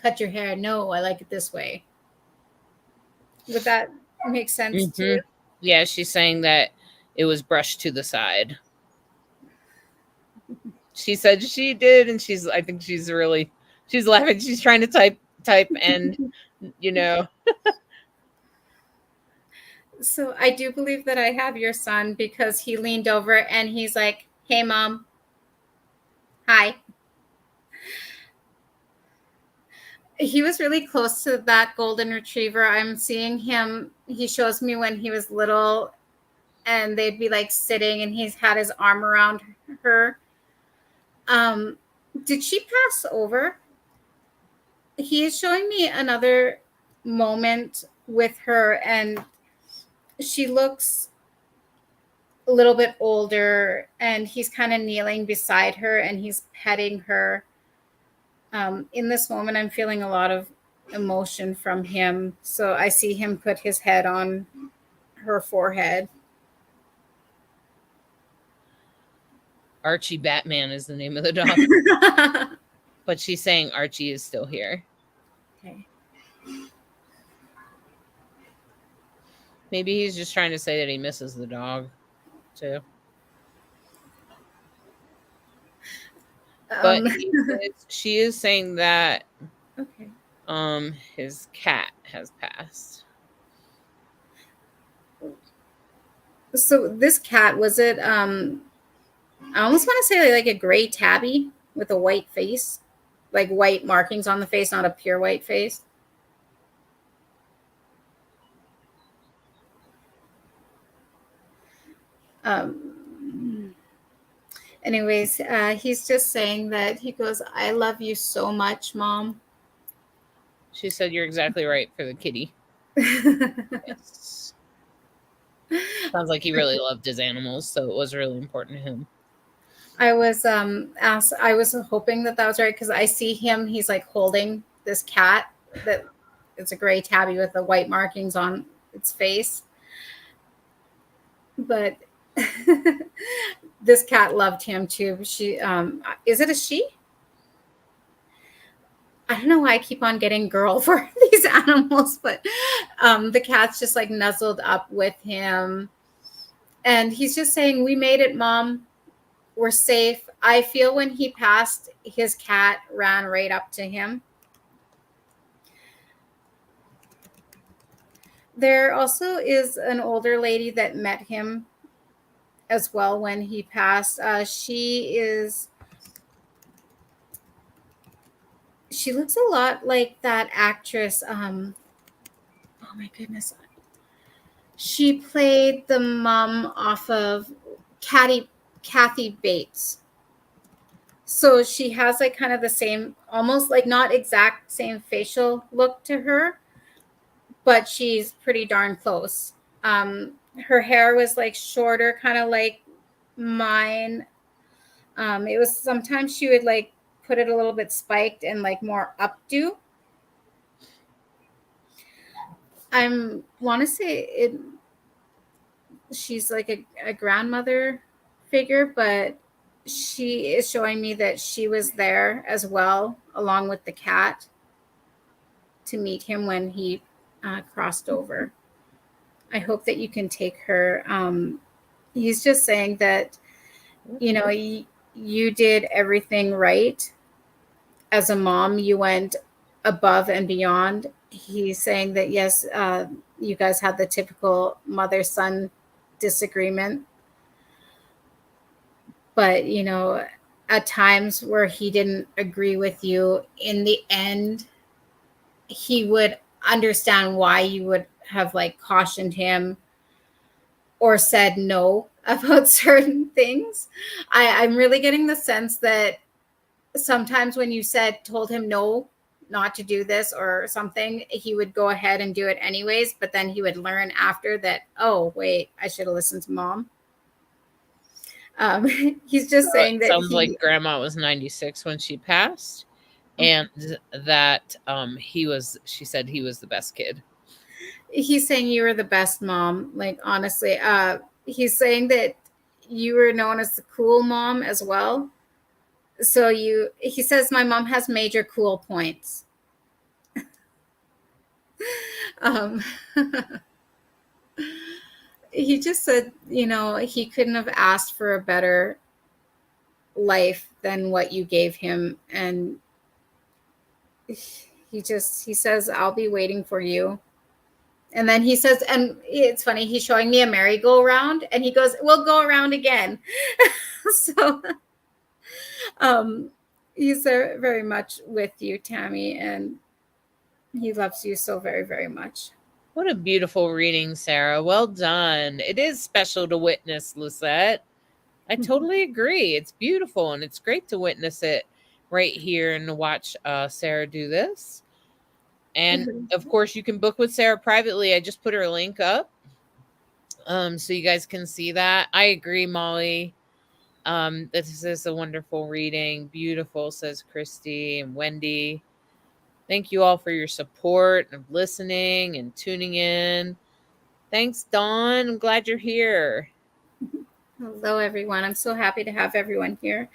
cut your hair. No, I like it this way. Would that make sense to you? Yeah, she's saying that it was brushed to the side. She said she did, and I think she's laughing. She's trying to type, and you know. So I do believe that I have your son, because he leaned over and he's like, "Hey, Mom. Hi." He was really close to that golden retriever. I'm seeing him. He shows me when he was little, and they'd be like sitting, and he's had his arm around her. Did she pass over? He is showing me another moment with her, and she looks a little bit older, and he's kind of kneeling beside her and he's petting her. In this moment, I'm feeling a lot of emotion from him. So I see him put his head on her forehead. Archie Batman is the name of the dog. But she's saying Archie is still here. Okay. Maybe he's just trying to say that he misses the dog, too. But she is saying that his cat has passed. So this cat, was it I almost want to say like a gray tabby with a white face, like white markings on the face, not a pure white face? Anyways, he's just saying that he goes, "I love you so much, Mom." She said you're exactly right for the kitty. Yes. Sounds like he really loved his animals, so it was really important to him. I was I was hoping that was right, because I see him. He's like holding this cat that it's a gray tabby with the white markings on its face. But this cat loved him too. She is it a she? I don't know why I keep on getting girl for these animals, but the cat's just like nuzzled up with him. And he's just saying, "We made it, Mom. We're safe." I feel when he passed, his cat ran right up to him. There also is an older lady that met him as well when he passed. She looks a lot like that actress. Oh my goodness. She played the mom off of Kathy Bates. So she has like kind of the same, almost like not exact same facial look to her, but she's pretty darn close. Her hair was like shorter, kind of like mine. It was sometimes she would like put it a little bit spiked and like more updo. I want to say it. She's like a grandmother figure, but she is showing me that she was there as well, along with the cat, to meet him when he crossed over. I hope that you can take her. He's just saying that, you know, you did everything right. As a mom, you went above and beyond. He's saying that, yes, you guys had the typical mother-son disagreement. But, you know, at times where he didn't agree with you, in the end, he would understand why you would have like cautioned him or said no about certain things. I'm really getting the sense that sometimes when you told him no, not to do this or something, he would go ahead and do it anyways. But then he would learn after that, oh, wait, I should have listened to Mom. He's just saying that sounds like Grandma was 96 when she passed, and that she said he was the best kid. He's saying you were the best mom. Like, honestly, he's saying that you were known as the cool mom as well. So he says my mom has major cool points. um, he just said, he couldn't have asked for a better life than what you gave him. And he says, I'll be waiting for you. And then he says, and it's funny, he's showing me a merry-go-round, and he goes, we'll go around again. So he's very much with you, Tammy, and he loves you so very, very much. What a beautiful reading, Sarah. Well done. It is special to witness, Lisette. I totally agree. It's beautiful, and it's great to witness it right here and to watch Sarah do this. And of course, you can book with Sarah privately. I just put her link up so you guys can see that. I agree, Molly. This is a wonderful reading. Beautiful, says Christy and Wendy. Thank you all for your support and listening and tuning in. Thanks, Dawn. I'm glad you're here. Hello, everyone. I'm so happy to have everyone here.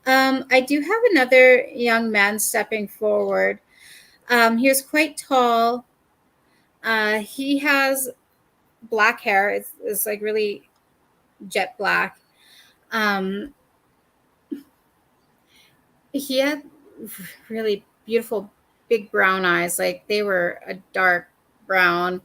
I do have another young man stepping forward. He was quite tall. He has black hair. It's like really jet black. He had really beautiful big brown eyes. Like they were a dark brown.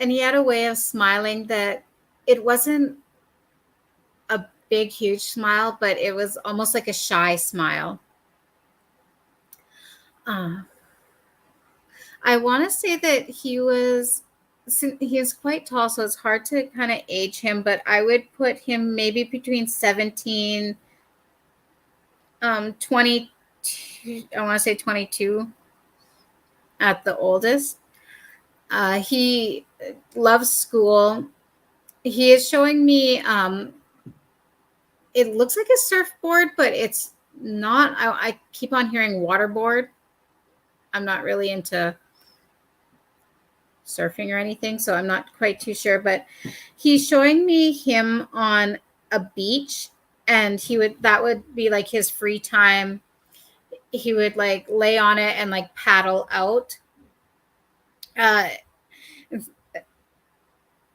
And he had a way of smiling that it wasn't a big, huge smile, but it was almost like a shy smile. I want to say that he was quite tall, so it's hard to kind of age him, but I would put him maybe between 17, 22, I want to say 22 at the oldest. He loves school. He is showing me, it looks like a surfboard, but it's not. I keep on hearing waterboard. I'm not really into surfing or anything, so I'm not quite too sure, but he's showing me him on a beach, and that would be like his free time. He would like lay on it and like paddle out.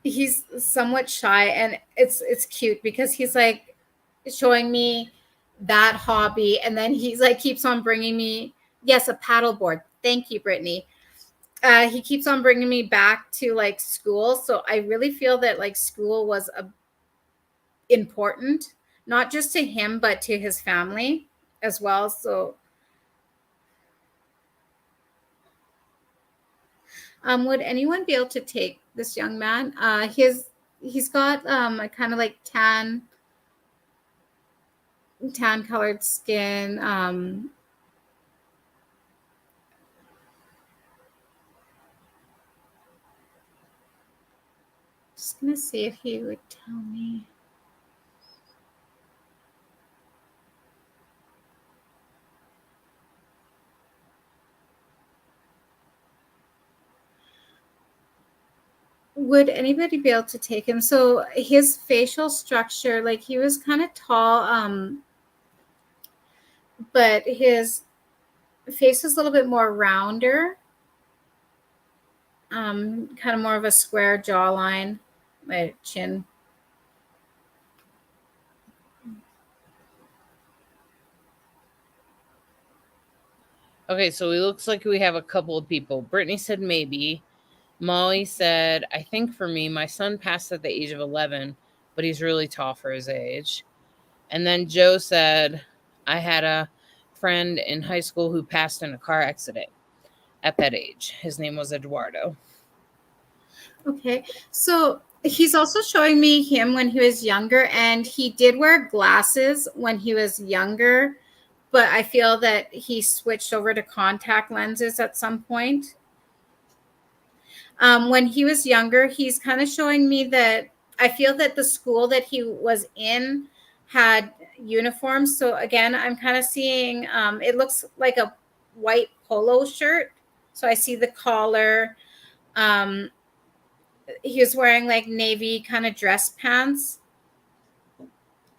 He's somewhat shy, and it's cute because he's like showing me that hobby, and then he's like keeps on bringing me, yes, a paddleboard. Thank you, Brittany. He keeps on bringing me back to like school, so I really feel that like school was important, not just to him but to his family as well. So would anyone be able to take this young man? He's got a kind of like tan colored skin. Just gonna see if he would tell me. Would anybody be able to take him? So his facial structure, like he was kind of tall, but his face is a little bit more rounder, kind of more of a square jawline, like chin. Okay, so it looks like we have a couple of people. Brittany said maybe. Molly said, I think for me, my son passed at the age of 11, but he's really tall for his age. And then Joe said, I had a friend in high school who passed in a car accident at that age. His name was Eduardo. Okay, so he's also showing me him when he was younger, and he did wear glasses when he was younger, but I feel that he switched over to contact lenses at some point. When he was younger, he's kind of showing me that I feel that the school that he was in had uniforms. So again, I'm kind of seeing, it looks like a white polo shirt. So I see the collar. he was wearing like navy kind of dress pants.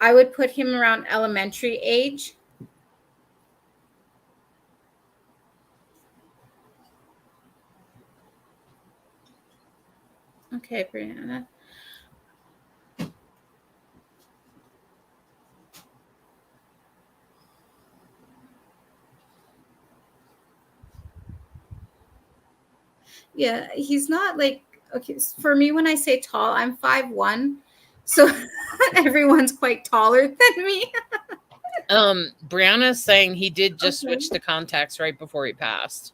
I would put him around elementary age. Okay, Brianna. Yeah, he's not like, okay, for me, when I say tall, I'm 5'1", so everyone's quite taller than me. Brianna's saying he did just Okay. switch to contacts right before he passed.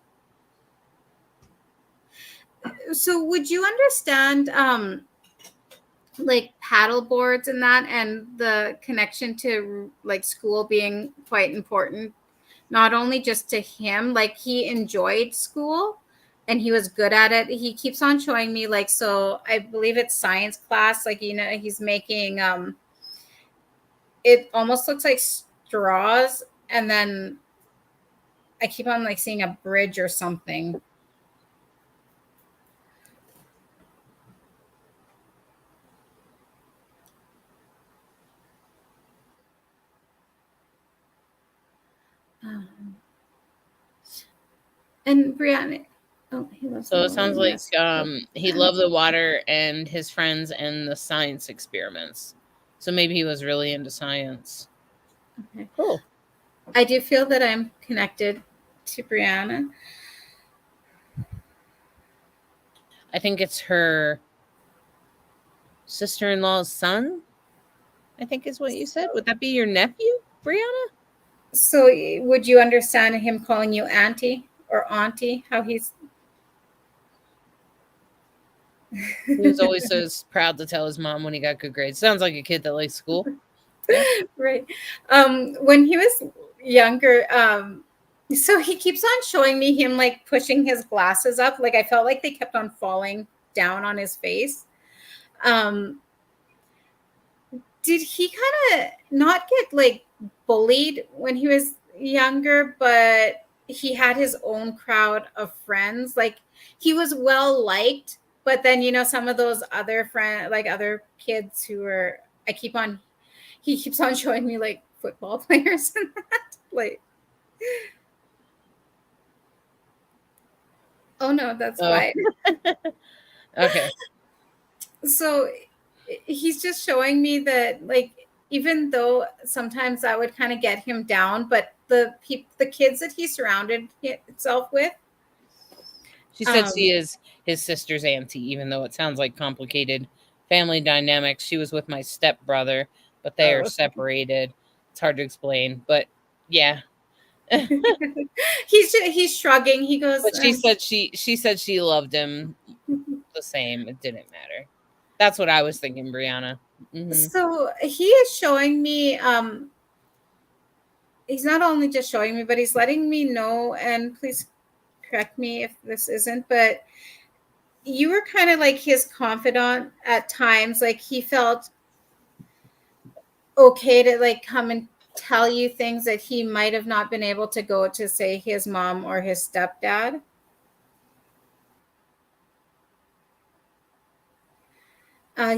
So would you understand like paddle boards and that, and the connection to like school being quite important, not only just to him, like he enjoyed school and he was good at it. He keeps on showing me, like, so I believe it's science class, like, you know, he's making it almost looks like straws, and then I keep on like seeing a bridge or something. And Brianna, oh, he loves So the it sounds water. like Yes. he loved the water and his friends and the science experiments. So maybe he was really into science. Okay. Cool. I do feel that I'm connected to Brianna. I think it's her sister-in-law's son, I think is what you said. Would that be your nephew, Brianna? So would you understand him calling you auntie or auntie? How he's He was always so proud to tell his mom when he got good grades. Sounds like a kid that likes school. Yeah. Right. When he was younger, so he keeps on showing me him like pushing his glasses up. Like I felt like they kept on falling down on his face. Um, did he kind of not get like bullied when he was younger, but he had his own crowd of friends? Like he was well liked, but then, you know, some of those other friend, like other kids who were, I keep on, he keeps on showing me like football players and that. Like, oh no, that's Oh, fine. okay. So he's just showing me that, like, even though sometimes I would kind of get him down, but the kids that he surrounded himself with, She said she is his sister's auntie, even though it sounds like complicated family dynamics. She was with my stepbrother, but they are separated. It's hard to explain, but yeah. he's shrugging. He goes, But she said she loved him the same. It didn't matter. That's what I was thinking, Brianna. Mm-hmm. So he is showing me. He's not only just showing me, but he's letting me know. And please correct me if this isn't, but you were kind of like his confidant at times. Like he felt okay to like come and tell you things that he might have not been able to go to, say, his mom or his stepdad.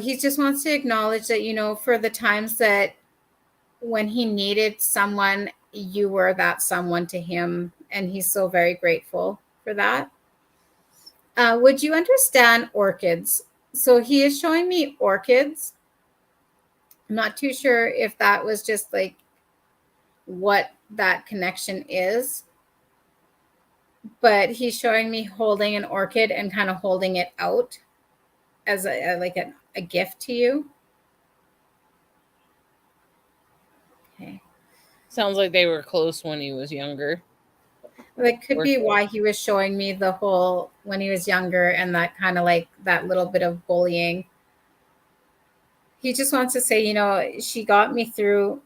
He just wants to acknowledge that, you know, for the times that when he needed someone, you were that someone to him, and he's so very grateful for that. Would you understand orchids? So he is showing me orchids. I'm not too sure if that was just like what that connection is, but he's showing me holding an orchid and kind of holding it out as a gift to you. Okay. Sounds like they were close when he was younger. That could be why he was showing me the whole when he was younger, and that kind of like that little bit of bullying. He just wants to say, you know, she got me through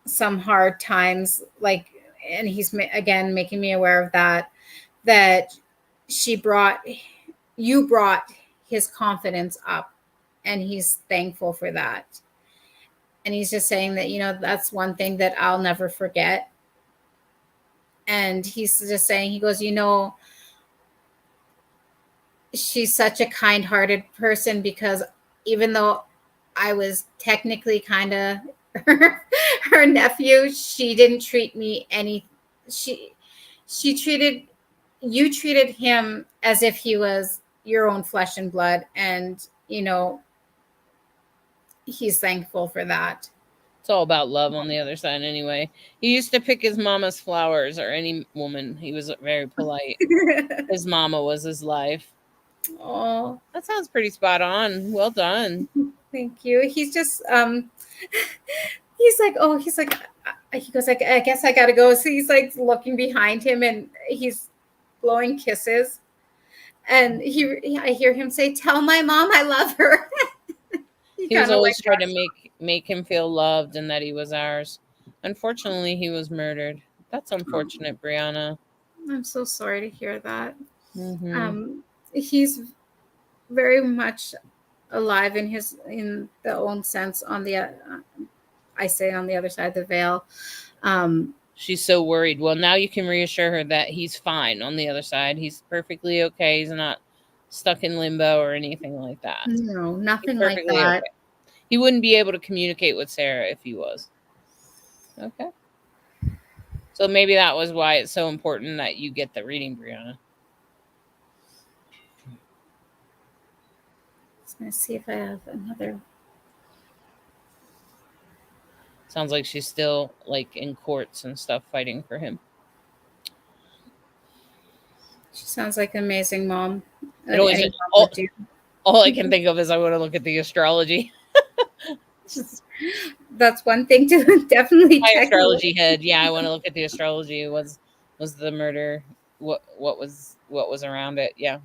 some hard times, like, and he's again making me aware of that you brought his confidence up, and he's thankful for that. And he's just saying that, you know, that's one thing that I'll never forget. And he's just saying, he goes, you know, she's such a kind-hearted person, because even though I was technically kind of her nephew, she didn't treat me any. She she treated you treated him as if he was your own flesh and blood, and he's thankful for that. It's all about love on the other side anyway. He used to pick his mama's flowers, or any woman. He was very polite. His mama was his life. Oh, That sounds pretty spot on. Well done. thank you. He's just he's like, oh, he goes like, I guess I gotta go. So he's like looking behind him, and he's blowing kisses, and I hear him say, "Tell my mom I love her." He was kinda always like trying to make him feel loved and that he was ours. Unfortunately, he was murdered. That's unfortunate, Brianna. I'm so sorry to hear that. Mm-hmm. He's very much alive in the own sense on the I say on the other side of the veil. She's so worried. Well, now you can reassure her that he's fine on the other side. He's perfectly okay. He's not stuck in limbo or anything like that. No, He's nothing like perfectly that. okay. He wouldn't be able to communicate with Sarah if he was. Okay. So maybe that was why it's so important that you get the reading, Brianna. Just gonna see if I have another. Sounds like she's still like in courts and stuff fighting for him. She sounds like an amazing mom. It always, Any mom would do. all I can think of is I want to look at the astrology. That's one thing to definitely My check. astrology head. Yeah, I want to look at the astrology. Was the murder? What was around it? Yeah.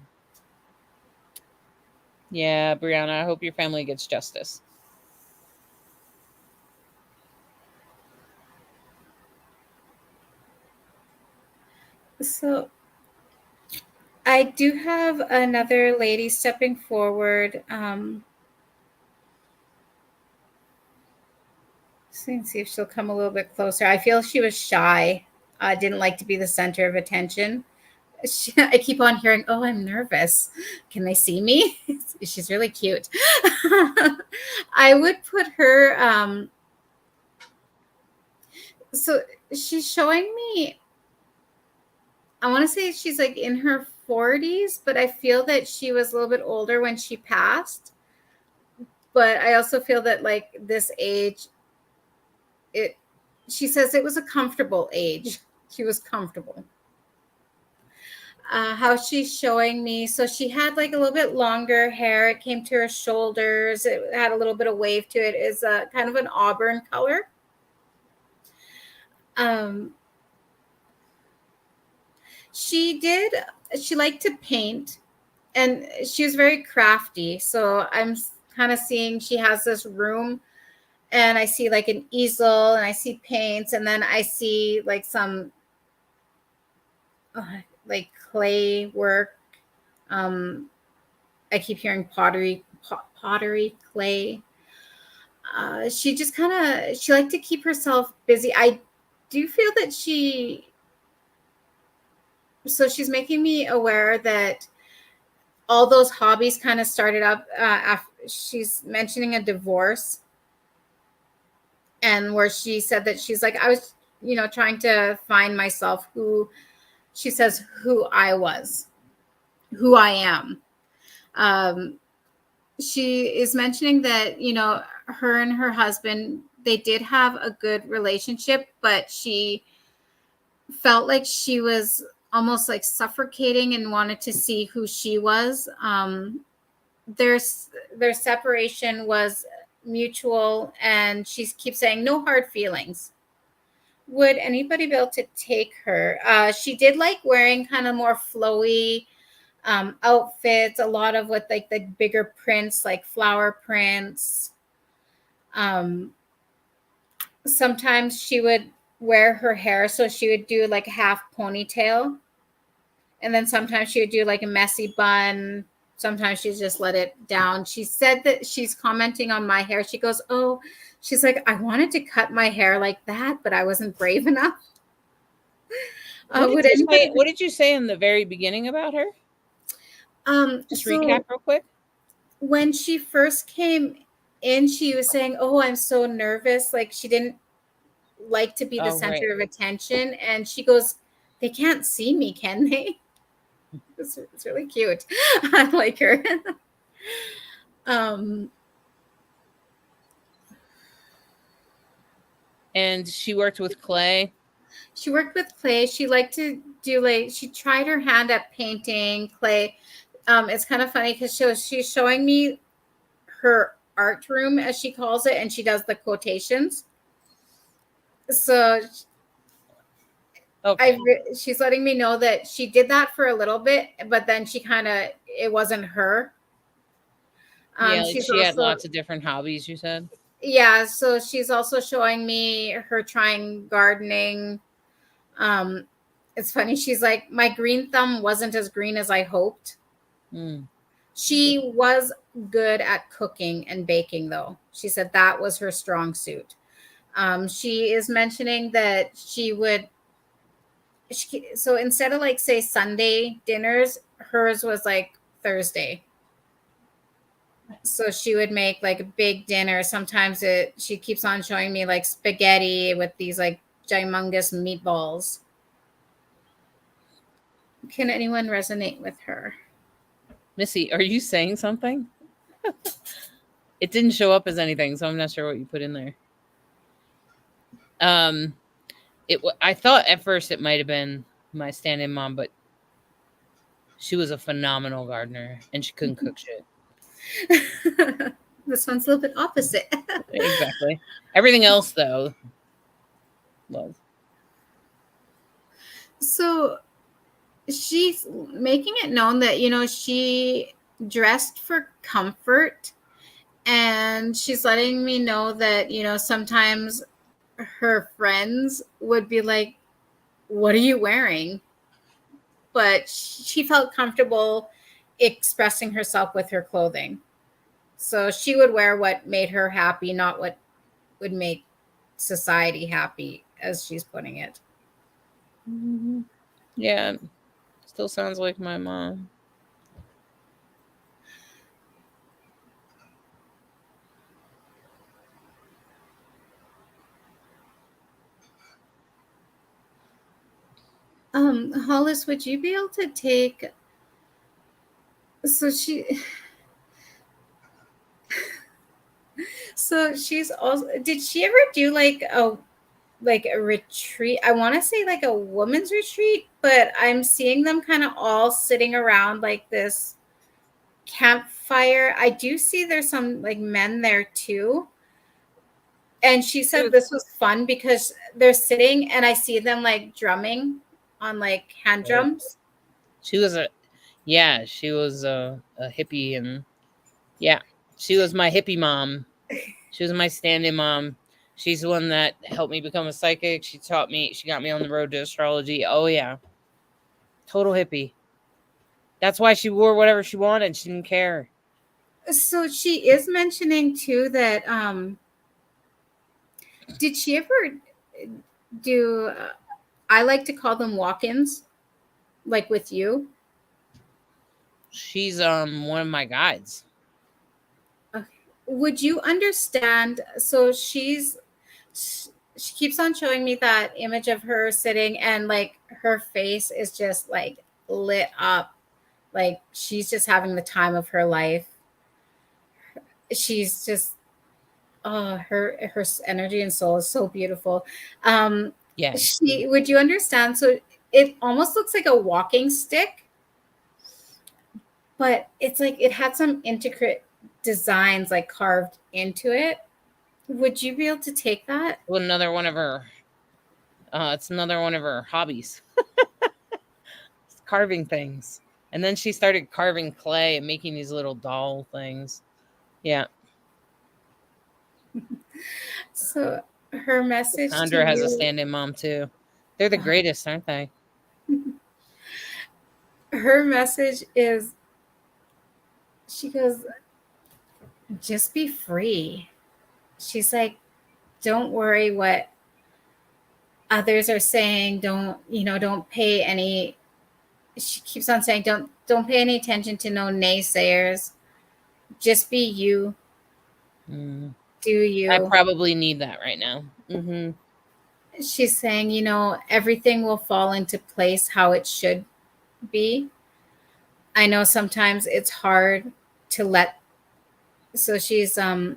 Yeah, Brianna, I hope your family gets justice. So I do have another lady stepping forward. See if she'll come a little bit closer. I feel she was shy. Didn't like to be the center of attention. I keep on hearing, "Oh, I'm nervous. Can they see me?" She's really cute. I would put her. So she's showing me. I want to say she's like in her 40s, but I feel that she was a little bit older when she passed. But I also feel that like this age, she says it was a comfortable age. She was comfortable. How she's showing me. So she had like a little bit longer hair. It came to her shoulders. It had a little bit of wave to it. It's a kind of an auburn color. She liked to paint, and she was very crafty. So I'm kind of seeing she has this room, and I see like an easel, and I see paints, and then I see like some like clay work. I keep hearing pottery clay. She just she liked to keep herself busy. I do feel that so she's making me aware that all those hobbies kind of started up after she's mentioning a divorce, and where she said that she's like, I was, trying to find myself, who she says who I was, who I am. She is mentioning that, her and her husband, they did have a good relationship, but she felt like she was almost like suffocating and wanted to see who she was. Their separation was mutual, and she keeps saying no hard feelings. Would anybody be able to take her? She did like wearing kind of more flowy outfits, a lot of with like the bigger prints, like flower prints. Sometimes she would wear her hair, so she would do like a half ponytail, and then sometimes she would do like a messy bun. Sometimes she just let it down. She said that she's commenting on my hair. She goes, "Oh," she's like, "I wanted to cut my hair like that, but I wasn't brave enough." What did you say in the very beginning about her? Just So recap real quick. when she first came in, she was saying, "Oh, I'm so nervous." Like she didn't like to be the Oh, right. center of attention, and she goes, "They can't see me, can they?" It's really cute. I like her. um, And she worked with clay. she worked with clay. She liked to do like she tried her hand at painting clay. It's kind of funny because she's showing me her art room as she calls it, and she does the quotations. So Okay. she's letting me know that she did that for a little bit, but then she kind of it wasn't her. Yeah, like She's she had also lots of different hobbies, you said? yeah, so she's also showing me her trying gardening. Um, it's funny. She's like, my green thumb wasn't as green as I hoped. Mm. She was good at cooking and baking, though. She said that was her strong suit. She is mentioning that so instead of like say Sunday dinners, hers was like Thursday. So she would make like a big dinner. Sometimes she keeps on showing me like spaghetti with these like humongous meatballs. Can anyone resonate with her? Missy, are you saying something? It didn't show up as anything, so I'm not sure what you put in there. I thought at first it might have been my stand-in mom, but she was a phenomenal gardener and she couldn't cook shit. This one's a little bit opposite. Exactly. Everything else though was. So she's making it known that, she dressed for comfort, and she's letting me know that, sometimes her friends would be like, "What are you wearing?" But she felt comfortable expressing herself with her clothing. So she would wear what made her happy, not what would make society happy, as she's putting it. Mm-hmm. Yeah, still sounds like my mom. Hollis, would you be able to take so she's also, did she ever do like a retreat? I want to say like a woman's retreat, but I'm seeing them kind of all sitting around like this campfire. I do see there's some like men there too. And she said this was fun because they're sitting and I see them like drumming on like hand drums. She was a hippie, and yeah, she was my hippie mom. She was my stand-in mom. She's the one that helped me become a psychic. She got me on the road to astrology. Oh yeah. Total hippie. That's why she wore whatever she wanted. She didn't care. So she is mentioning too that did she ever do I like to call them walk-ins, like with you? She's one of my guides. Okay. Would you understand? So she keeps on showing me that image of her sitting, and like her face is just like lit up, like she's just having the time of her life. She's just her energy and soul is so beautiful. Yeah. She would you understand? So it almost looks like a walking stick, but it's like it had some intricate designs like carved into it. Would you be able to take that? Well, another one of her. It's another one of her hobbies. Carving things. And then she started carving clay and making these little doll things. Yeah. So her message to Sandra has a you, stand-in mom too. They're the greatest, aren't they? her message is, she goes, just be free. She's like, don't worry what others are saying. Don't pay any she keeps on saying, don't pay any attention to no naysayers. Just be you. Mm. Do I you. probably need that right now. Mm-hmm. She's saying, everything will fall into place how it should be. I know sometimes it's hard to let. So she's like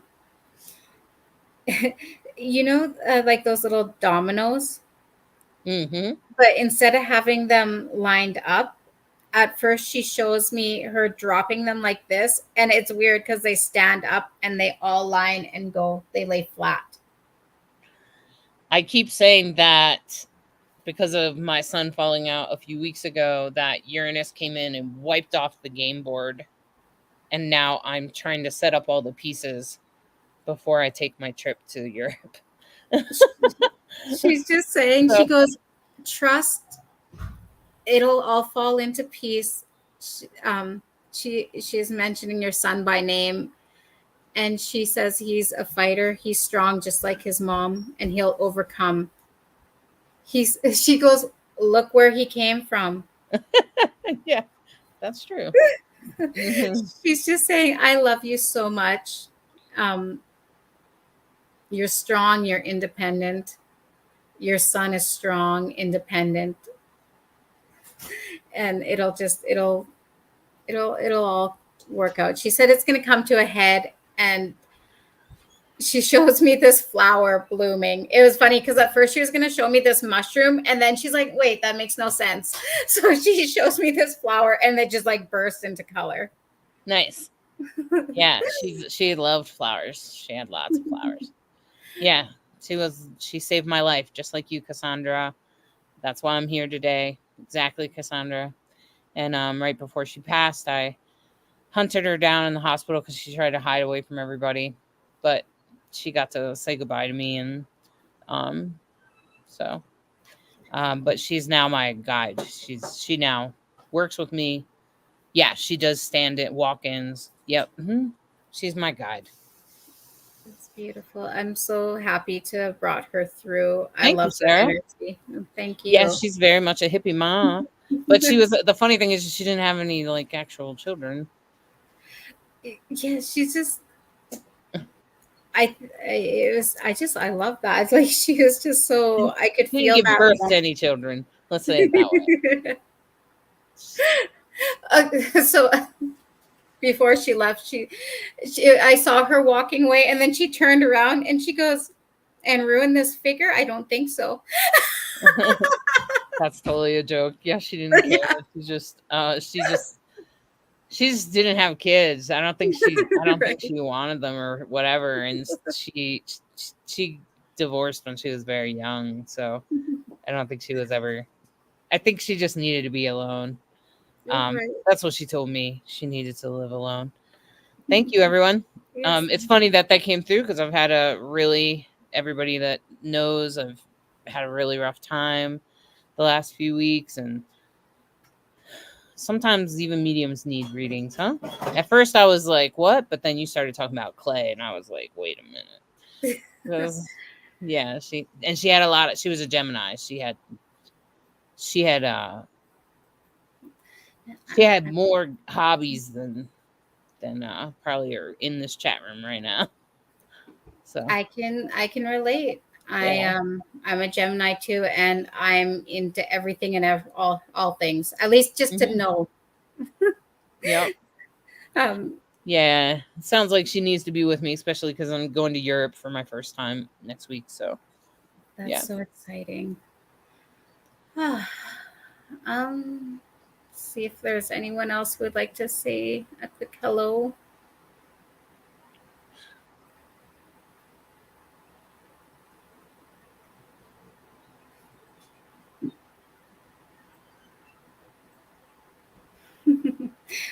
those little dominoes, Mm-hmm. but instead of having them lined up, at first she shows me her dropping them like this, and it's weird because they stand up and they all line and they lay flat. I keep saying that because of my son falling out a few weeks ago, that Uranus came in and wiped off the game board. And now I'm trying to set up all the pieces before I take my trip to Europe. She's just saying, So, she goes, trust, it'll all fall into peace. She's mentioning your son by name, and she says he's a fighter. He's strong, just like his mom, and he'll overcome. She goes, look where he came from. yeah, that's true. Mm-hmm. She's just saying, I love you so much. You're strong, you're independent. Your son is strong, independent, and it'll all work out. She said it's going to come to a head, and she shows me this flower blooming. It was funny because at first she was going to show me this mushroom, and then she's like, wait, that makes no sense. So she shows me this flower, and it just like burst into color. Nice. Yeah, she loved flowers. She had lots of flowers. Yeah, she saved my life, just like you, Cassandra. That's why I'm here today. Exactly, Cassandra. And right before she passed, I hunted her down in the hospital because she tried to hide away from everybody. But she got to say goodbye to me, and but she's now my guide. She now works with me. Yeah, she does walk-ins. Yep. Mm-hmm. She's my guide. It's beautiful. I'm so happy to have brought her through. I Thank you, love her Sarah. energy. Thank you. Yeah, she's very much a hippie mom. But the funny thing is she didn't have any like actual children. Yeah, she's just I love that. It's like she was just so, I could Didn't feel give birth that. to any children. Let's say it that way. So before she left, I saw her walking away, and then she turned around and she goes, and ruined this figure? I don't think so. That's totally a joke. Yeah, she didn't care. Yeah. She just didn't have kids. I don't think she Right. wanted them or whatever. And she divorced when she was very young. So I don't think she was ever, I think she just needed to be alone. Right. That's what she told me. She needed to live alone. Thank you, everyone. Yes. It's funny that came through because I've had everybody that knows, I've had a really rough time the last few weeks, and sometimes even mediums need readings, huh? At first I was like, what? But then you started talking about clay, and I was like, wait a minute. Yeah, she had she was a Gemini. She had more hobbies than probably are in this chat room right now. So I can relate. Yeah. I'm a Gemini too, and I'm into everything and all things. At least just to know. Yep. Yeah, it sounds like she needs to be with me, especially because I'm going to Europe for my first time next week. So that's so exciting. See if there's anyone else who would like to say a quick hello.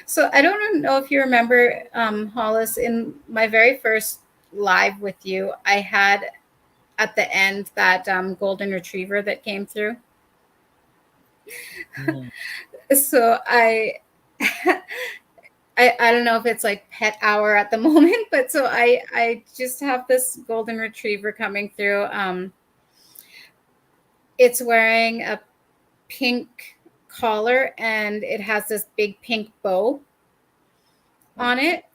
So I don't know if you remember, Hollis, in my very first live with you, I had at the end that golden retriever that came through. So I don't know if it's like pet hour at the moment, but so I just have this golden retriever coming through. It's wearing a pink collar, and it has this big pink bow on it.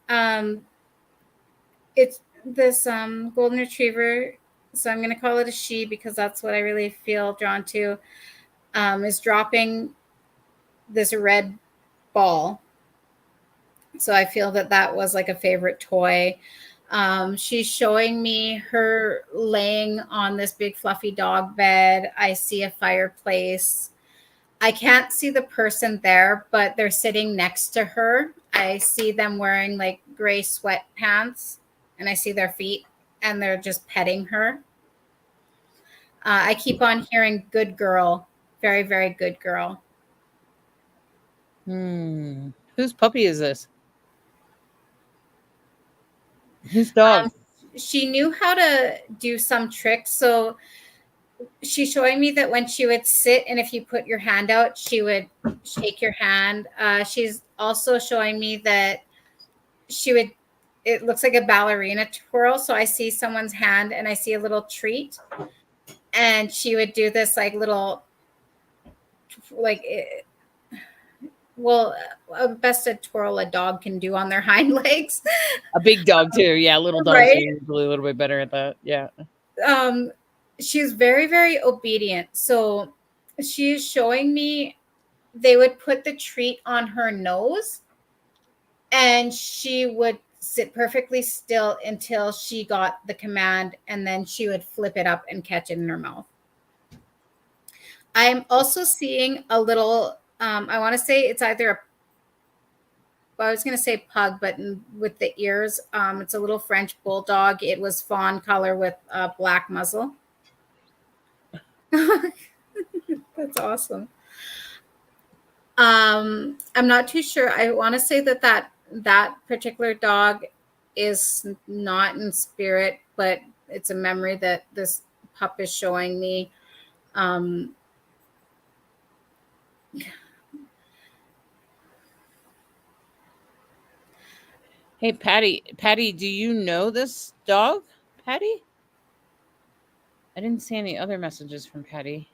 It's this golden retriever, so I'm going to call it a she because that's what I really feel drawn to, is dropping this red ball. So I feel that that was like a favorite toy. She's showing me her laying on this big fluffy dog bed. I see a fireplace. I can't see the person there, but they're sitting next to her. I see them wearing like gray sweatpants, and I see their feet, and they're just petting her. I keep on hearing good girl, very, very good girl. Whose puppy is this? Whose dog? She knew how to do some tricks. So she's showing me that when she would sit, and if you put your hand out, she would shake your hand. She's also showing me that she would, it looks like a ballerina twirl. So I see someone's hand and I see a little treat, and she would do this like little, like, well, best a twirl a dog can do on their hind legs. A big dog too. Yeah, little dogs Right? are usually a little bit better at that. Yeah. She's very, very obedient. So she's showing me they would put the treat on her nose, and she would sit perfectly still until she got the command, and then she would flip it up and catch it in her mouth. I'm also seeing a little, I want to say it's either I was going to say pug, but with the ears, it's a little French bulldog. It was fawn color with a black muzzle. That's awesome. I'm not too sure. I want to say that particular dog is not in spirit, but it's a memory that this pup is showing me. Hey, Patty, do you know this dog, Patty? I didn't see any other messages from Patty.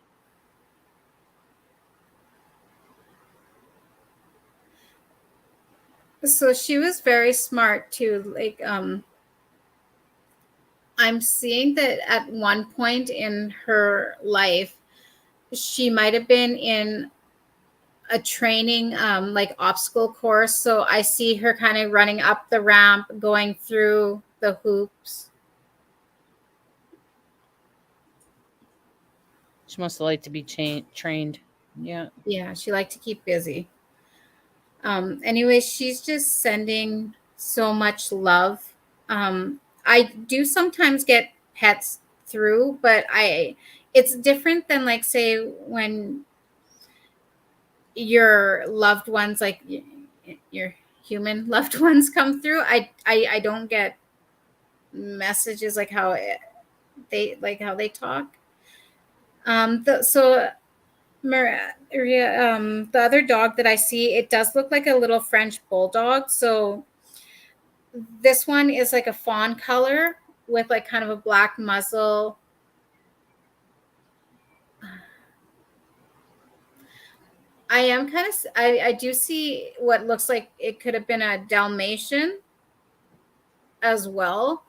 So she was very smart too. Like, I'm seeing that at one point in her life, she might have been in a training, like obstacle course. So I see her kind of running up the ramp, going through the hoops. She must like to be trained. Yeah. Yeah, she liked to keep busy. Anyway, she's just sending so much love. I do sometimes get pets through, but it's different than, like, say when your loved ones, like your human loved ones, come through. I don't get messages like how they talk. Maria, the other dog that I see, it does look like a little French bulldog. So this one is like a fawn color with like kind of a black muzzle. I do see what looks like it could have been a Dalmatian as well.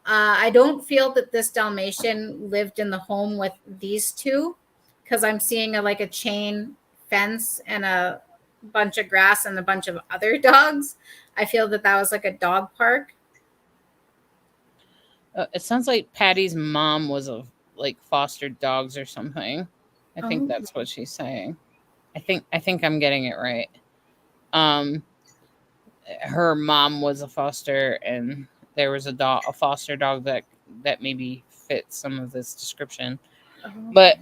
I don't feel that this Dalmatian lived in the home with these two, because I'm seeing like a chain fence and a bunch of grass and a bunch of other dogs. I feel that was like a dog park. It sounds like Patty's mom was like fostered dogs or something. I think that's what she's saying. I think I'm getting it right. Her mom was a foster, and there was a foster dog that maybe fits some of this description. But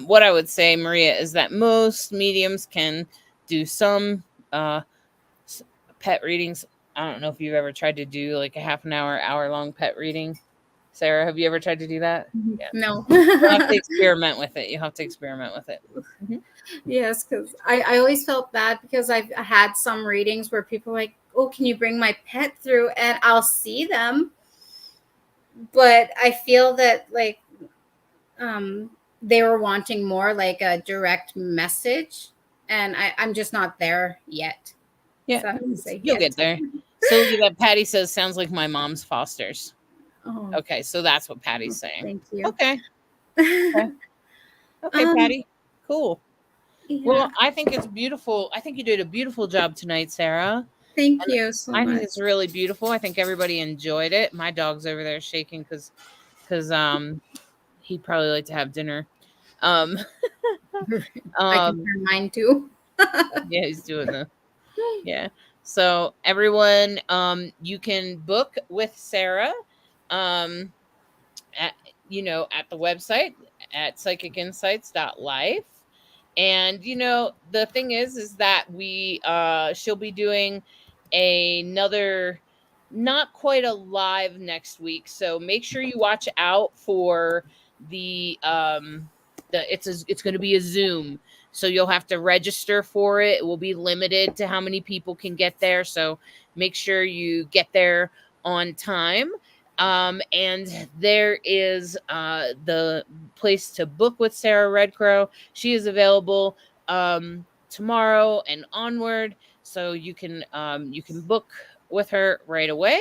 what I would say, Maria, is that most mediums can do some pet readings. I don't know if you've ever tried to do like a half an hour long pet reading. Sarah, have you ever tried to do that? Yeah. No. You have to experiment with it. Mm-hmm. Yes, because I always felt bad because I've had some readings where people are like, oh, can you bring my pet through? And I'll see them. But I feel that like they were wanting more like a direct message. and I'm just not there yet. Yeah, So I would say you'll yet. get there. So look at that. Patty says, sounds like my mom's Foster's. Oh, Okay, so that's what Patty's saying. thank you. Okay. Okay, okay, Patty. Cool. Yeah. Well, I think it's beautiful. I think you did a beautiful job tonight, Sarah. Thank you so I think much. it's really beautiful. I think everybody enjoyed it. My dog's over there shaking because he'd probably like to have dinner. Um, I can turn mine too. yeah, he's doing the yeah. So everyone, you can book with Sarah, um, at at the website at psychicinsights.life. And the thing is that she'll be doing another, not quite a live next week, so make sure you watch out for it's going to be a Zoom, so you'll have to register for it. It will be limited to how many people can get there, so make sure you get there on time. And there is the place to book with Sarah Redcrow. She is available tomorrow and onward, so you can book with her right away.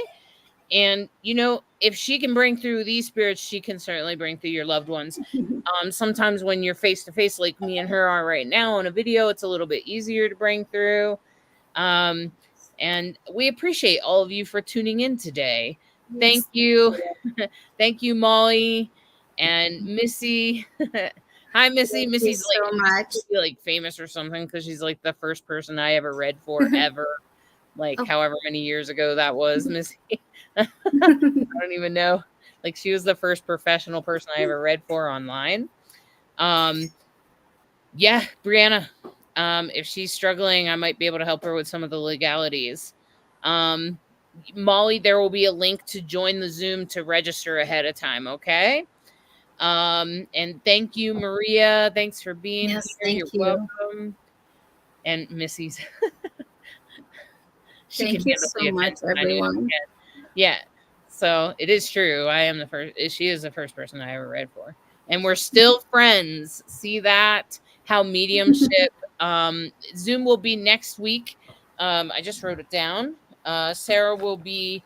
And if she can bring through these spirits, she can certainly bring through your loved ones. Sometimes when you're face to face, like me and her are right now on a video, it's a little bit easier to bring through. And we appreciate all of you for tuning in today. Thank you. Thank you, Molly and Missy. Hi, Missy. Thank you Missy's so much. like famous or something because she's like the first person I ever read for ever. Like Oh. however many years ago that was, Missy. I don't even know. Like she was the first professional person I ever read for online. Yeah, Brianna. If she's struggling, I might be able to help her with some of the legalities. Molly, there will be a link to join the Zoom to register ahead of time, okay? And thank you, Maria. Thanks for being Yes, here. thank You're you. welcome. And Missy's she Thank can you handle so the much, attention I need. everyone. Yeah. So it is true. I am the first. She is the first person I ever read for, and we're still friends. See that? How mediumship. Zoom will be next week. I just wrote it down. Sarah will be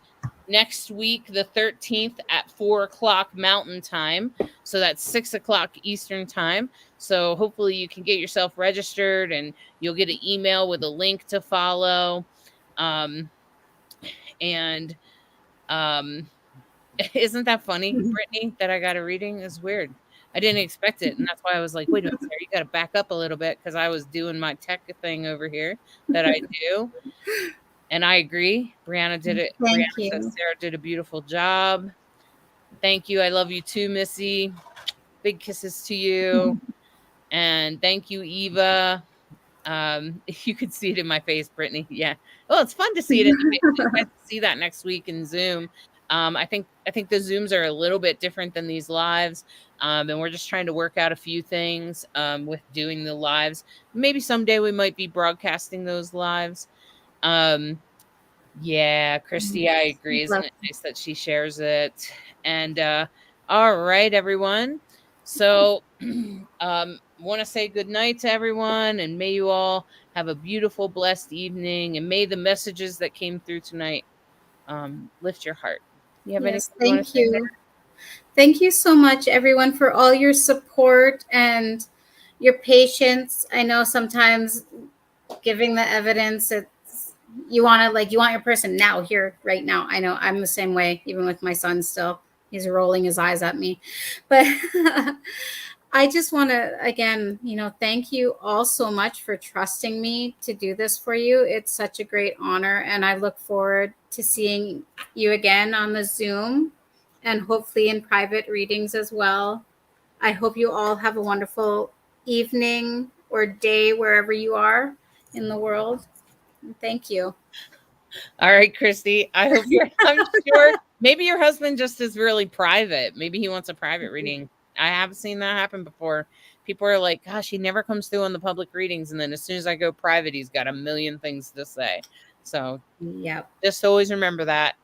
next week, the 13th at 4:00 Mountain Time. So that's 6:00 Eastern Time. So hopefully you can get yourself registered, and you'll get an email with a link to follow. And isn't that funny, Brittany, that I got a reading? Is weird. I didn't expect it, and that's why I was like, wait a minute, Sarah, you got to back up a little bit because I was doing my tech thing over here that I do. And I agree. Brianna did it. Thank Brianna says you. Sarah did a beautiful job. Thank you. I love you too, Missy. Big kisses to you. And thank you, Eva. You could see it in my face, Brittany. Yeah. Well, it's fun to see it in the face. You guys will see that next week in Zoom. I think the Zooms are a little bit different than these lives. And we're just trying to work out a few things with doing the lives. Maybe someday we might be broadcasting those lives. Yeah, Christy, I agree. Isn't it nice that she shares it? And all right, everyone. So want to say good night to everyone, and may you all have a beautiful, blessed evening, and may the messages that came through tonight lift your heart. You have Yes, anything you want to say, Sarah? Thank you so much, everyone, for all your support and your patience. I know sometimes giving the evidence, you want your person now, here, right now. I know I'm the same way, even with my son still. He's rolling his eyes at me. But I just want to, again, thank you all so much for trusting me to do this for you. It's such a great honor. And I look forward to seeing you again on the Zoom and hopefully in private readings as well. I hope you all have a wonderful evening or day wherever you are in the world. Thank you. All right, Christy. I'm sure maybe your husband just is really private. Maybe he wants a private reading. I have seen that happen before. People are like, gosh, he never comes through on the public readings. And then as soon as I go private, he's got a million things to say. So Yep. just always remember that.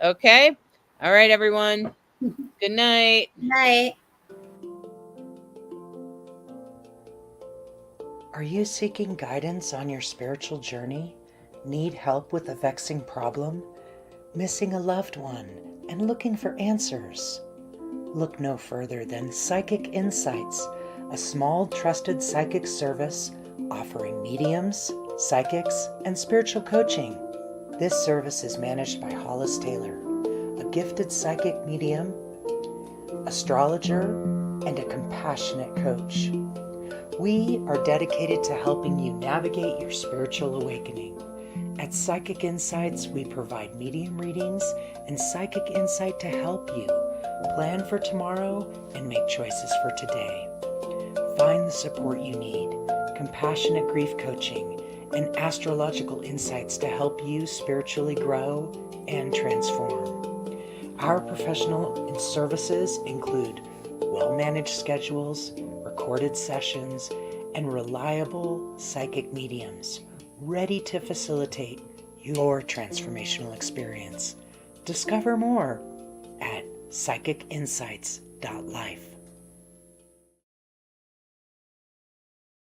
Okay. All right, everyone. Good night. Night. Are you seeking guidance on your spiritual journey? Need help with a vexing problem? Missing a loved one and looking for answers? Look no further than Psychic Insights, a small trusted psychic service offering mediums, psychics, and spiritual coaching. This service is managed by Hollis Taylor, a gifted psychic medium, astrologer, and a compassionate coach. We are dedicated to helping you navigate your spiritual awakening. At Psychic Insights, we provide medium readings and psychic insight to help you plan for tomorrow and make choices for today. Find the support you need, compassionate grief coaching, and astrological insights to help you spiritually grow and transform. Our professional services include well-managed schedules, recorded sessions, and reliable psychic mediums ready to facilitate your transformational experience. Discover more at psychicinsights.life.